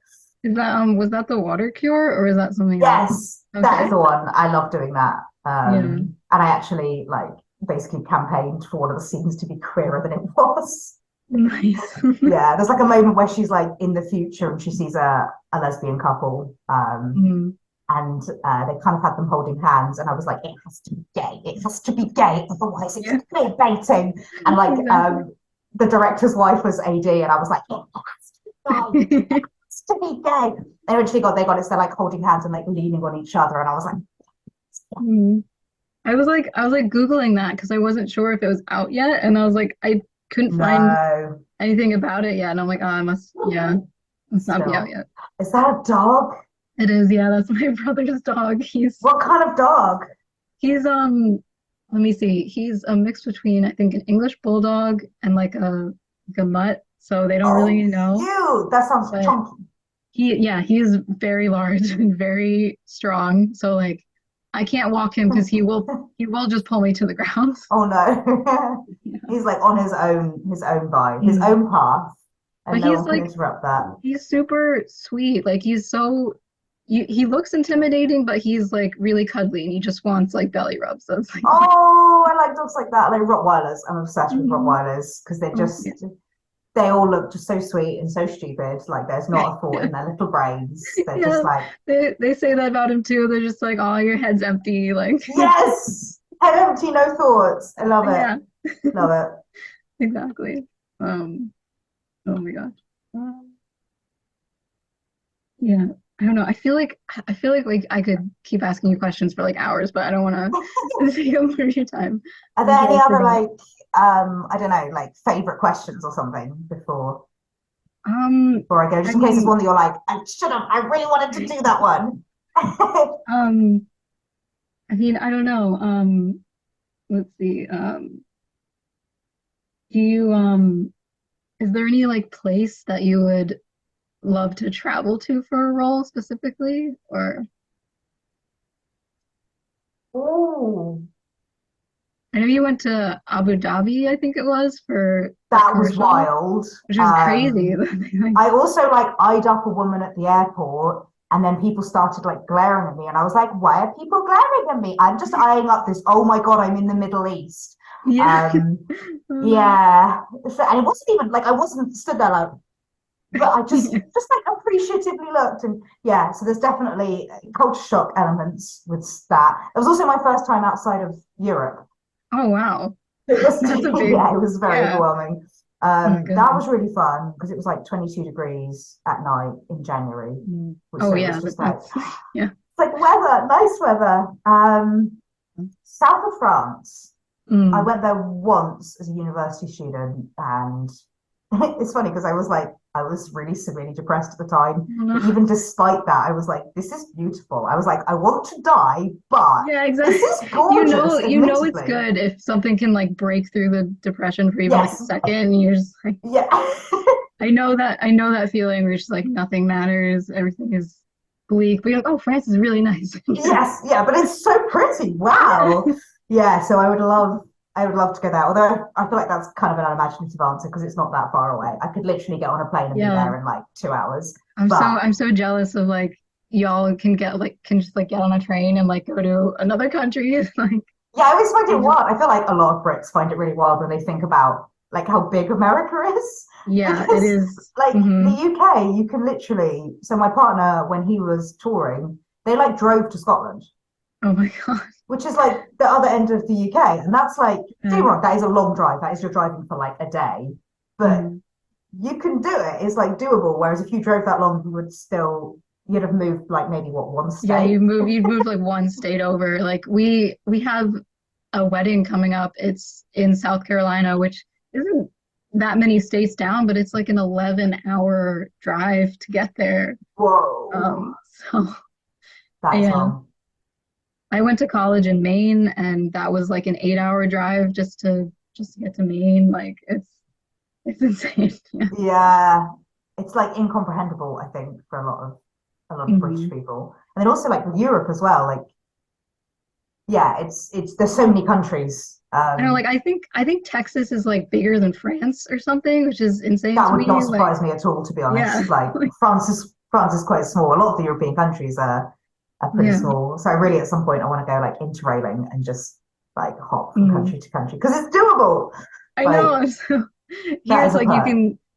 Is that was that the water cure or is that something else? Yes, that is Okay. the one. I love doing that. Yeah. And I actually like basically campaigned for one of the scenes to be queerer than it was. Nice. Yeah, there's like a moment where she's like in the future and she sees a lesbian couple. Mm. And they kind of had them holding hands, and I was like, it has to be gay. It has to be gay, otherwise it's Yeah, queer baiting. And like exactly. the director's wife was AD, and I was like, it has to be gay. It has to be gay. And eventually they got it, so they're like holding hands and like leaning on each other, and I was like, Mm. I was like Googling that because I wasn't sure if it was out yet, and I was like, I couldn't find no, anything about it yet, and I'm like, oh, I must, yeah, must not be out still. yet. Is that a dog? It is, yeah, that's my brother's dog. What kind of dog? He's let me see, he's a mix between I think an English bulldog and like a mutt, so they don't really Oh, know, ew, that sounds but chunky. he's very large and very strong, so like I can't walk him because he will just pull me to the ground. Oh no. Yeah. He's like on his own vibe, his Mm. own path, But and no one can interrupt that. he's super sweet. Like he looks intimidating, but he's like really cuddly and he just wants like belly rubs. So it's like, Oh, I like dogs like that. Like Rottweilers. I'm obsessed with mhm. Rottweilers because Oh, yeah. they all look just so sweet and so stupid. Like there's not a thought in their little brains. They're just Yeah, like, they say that about him too. They're just like, oh, your head's empty. Like, yes, head empty, no thoughts. I love it. yeah, Love it. exactly. Um, oh my gosh. Um, yeah, I don't know. I feel like I could keep asking you questions for like hours, but I don't want to take up more of your time. Are I'm there sure any I other forgot. like I don't know, like favorite questions or something Um, before I go, I just in case there's one mean, that you're like, I should have, I really wanted to do that one. um, I don't know. Let's see. Do you is there any like place that you would love to travel to for a role specifically? Or Ooh, I know you went to Abu Dhabi, I think it was, for that that was commercial, wild. which is crazy. I also like eyed up a woman at the airport, and then people started like glaring at me, and I was like, why are people glaring at me? I'm just eyeing up this, oh my God, I'm in the Middle East. Yeah. Um, Oh, no. yeah. And it wasn't even like I wasn't stood there like, but I just Yeah. just like appreciatively looked, and yeah, so there's definitely culture shock elements with that. It was also my first time outside of Europe. Oh wow. It was That's a big, yeah, it was very yeah. overwhelming. Oh my That goodness. was really fun because it was like 22 degrees at night in January, Mm. which Oh so it was yeah, just like that's it's yeah. like weather, nice weather. South of France. I Mm. went there once as a university student, and it's funny because I was really severely depressed at the time. Oh, no. But even despite that, I was like, this is beautiful. I was like, I want to die, but Yeah, this exactly. is gorgeous, You know it's admittedly. good if something can like break through the depression for even like a Yes. second and you're just like Yeah. I know that feeling where it's just like nothing matters, everything is bleak, but you're like, oh, France is really nice. Yeah. Yes, yeah, but it's so pretty. Yeah. Wow. Yeah, so I would love to go there. Although I feel like that's kind of an unimaginative answer because it's not that far away. I could literally get on a plane and be Yeah. there in like 2 hours. I'm so But I'm so jealous of like y'all can just like get on a train and like go to another country. Like yeah, I always find I it just wild. I feel like a lot of Brits find it really wild when they think about like how big America is. yeah, it Because is. like the Hmm. UK, you can literally so my partner when he was touring, they like drove to Scotland, Oh my God. which is like the other end of the UK. And that's like, do Yeah. wrong, that is a long drive. That is you're driving for like a day. But Mhm. you can do it. It's like doable. Whereas if you drove that long, you'd have moved like maybe what one Yeah, state. you'd move like one state over. Like we have a wedding coming up. It's in South Carolina, which isn't that many states down, but it's like an 11-hour drive to get there. Whoa, So that is yeah, long. I went to college in Maine, and that was like an 8-hour drive just to get to Maine. Like it's insane. Yeah. Yeah, it's like incomprehensible, I think, for a lot of British Mhm. people. And then also like with Europe as well, like yeah, it's there's so many countries I know, like Um, I think Texas is like bigger than France or something, which is insane that to would not me. Like, surprise me at all, to be yeah, honest. Like like France is quite small. A lot of the European countries are pretty yeah. small. So really, at some point, I want to go like interrailing and just like hop from Mm. country to country because it's doable. I know. Like So here that it's is a like perk.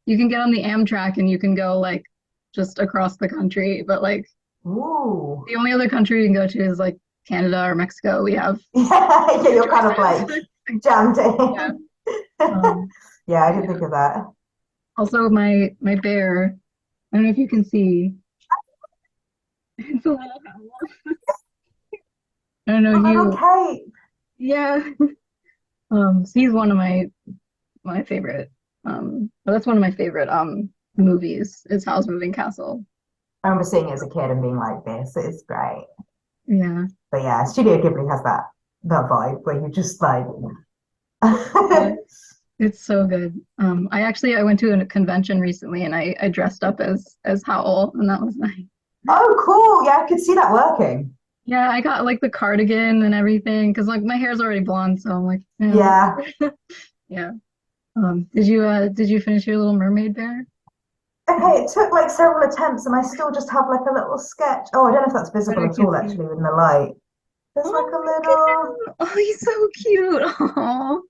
you can get on the Amtrak and you can go like just across the country, but like Ooh. the only other country you can go to is like Canada or Mexico. We have Yeah, two you're kind of choices. like jammed Yeah. in. Yeah, I didn't Yeah. think of that. Also, my bear. I don't know if you can see. It's a little owl. I don't know A if little you. cape. Yeah. So he's one of my favorite. Well, that's one of my favorite movies. Is Howl's Moving Castle. I remember seeing it as a kid and being like, this is great. Yeah. But yeah, Studio Ghibli has that vibe where you just like Yeah. It's so good. I went to a convention recently and I dressed up as Howl and that was nice. oh cool. Yeah, I could see that working. Yeah, I got like the cardigan and everything because like my hair's already blonde, so I'm like, yeah, Yeah. yeah. Did you finish your Little Mermaid bear? Okay, it took like several attempts and I still just have like a little sketch. Oh, I don't know if that's But visible I at can all see. actually in the light. There's like a Oh, look at little him. Oh, he's so cute. Oh,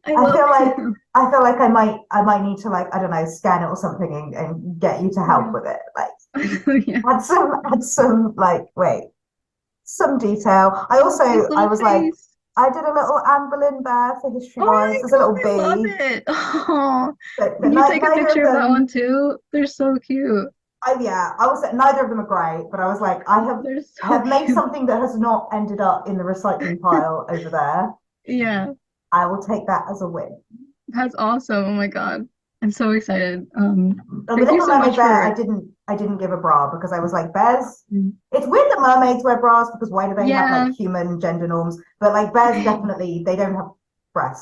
I I love feel like him. I feel like I might need to like, I don't know, scan it or something and get you to help Yeah. with it. Like Yeah. add some like wait, some detail. His I little was like, face. I did a little Anne Boleyn bear for history Oh wise. my There's a little God, I love bee, it. Oh, but can you take a neither of picture of that one them. too? They're so cute. Yeah, I was neither of them are great, but I was like, They're I so have made cute. something that has not ended up in the recycling pile over there. Yeah, I will take that as a win. that's awesome. Oh my God. I'm so excited. And the Thank you Little so Mermaid much bear, for I didn't give a bra because I was like, bears. It's weird that mermaids wear bras because why do they have like yeah. human gender norms? But like bears definitely they don't have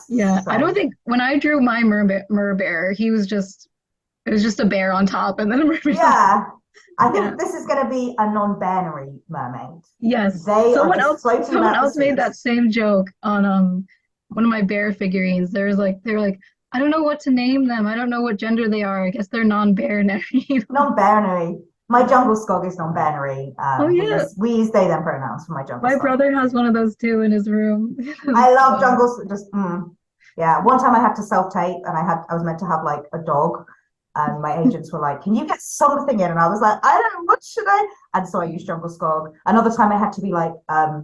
Yeah. breasts. I don't So think when I drew my mer bear, it was just a bear on top and then a mermaid on top. yeah, I Yeah. think this is going to be a non-binary mermaid. Yes. They are just floating Someone about the else made that seas. same joke on one of my bear figurines. They were like, I don't know what to name them. I don't know what gender they are. I guess they're non-binary. Non-binary. My jungle skog is non-binary. Oh yeah. We use they them pronouns for my jungle My skog. brother has one of those too in his room. I love So, jungles. Just yeah. One time I had to self-tape, and I was meant to have like a dog, and my agents were like, "Can you get something in?" And I was like, "I don't. What should I?" And so I used Jungle Skog. Another time I had to be like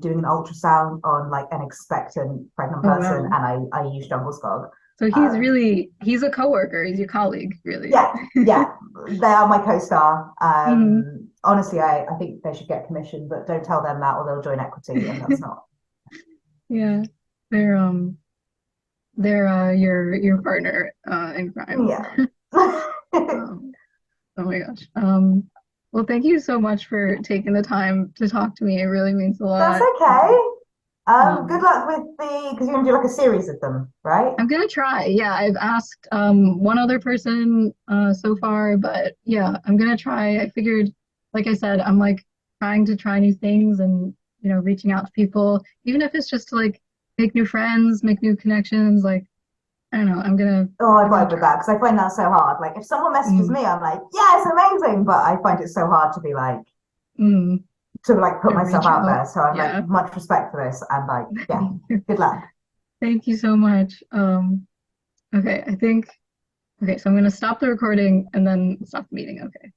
doing an ultrasound on like an expectant pregnant oh person, wow. and I used Jungle Skog. So Um, he's a coworker. He's your colleague, really. yeah, yeah, they are my co-star. Hmm. Honestly, I think they should get commission, but don't tell them that, or they'll join equity, and that's not. Yeah. They're your partner in crime. Yeah. That's Um, oh my gosh. Well, thank you so much for taking the time to talk to me. It really means a lot. okay. Good Um, luck with because you're gonna do like a series of them, right? I'm gonna try. Yeah, I've asked one other person so far, but yeah, I'm gonna try. I figured, like I said, I'm like trying to try new things and reaching out to people, even if it's just to like make new friends, make new connections. Like I don't know, Oh, I I'm gonna vibe with try. that because I find that so hard. Like if someone messages Mm, me, I'm like, yeah, it's amazing, but I find it so hard to be like mm, to like put to myself reach out out. there. So I'm like Yeah. much respect for this and like, yeah, good luck. Thank you so much. Okay, so I'm gonna stop the recording and then stop the meeting. Okay.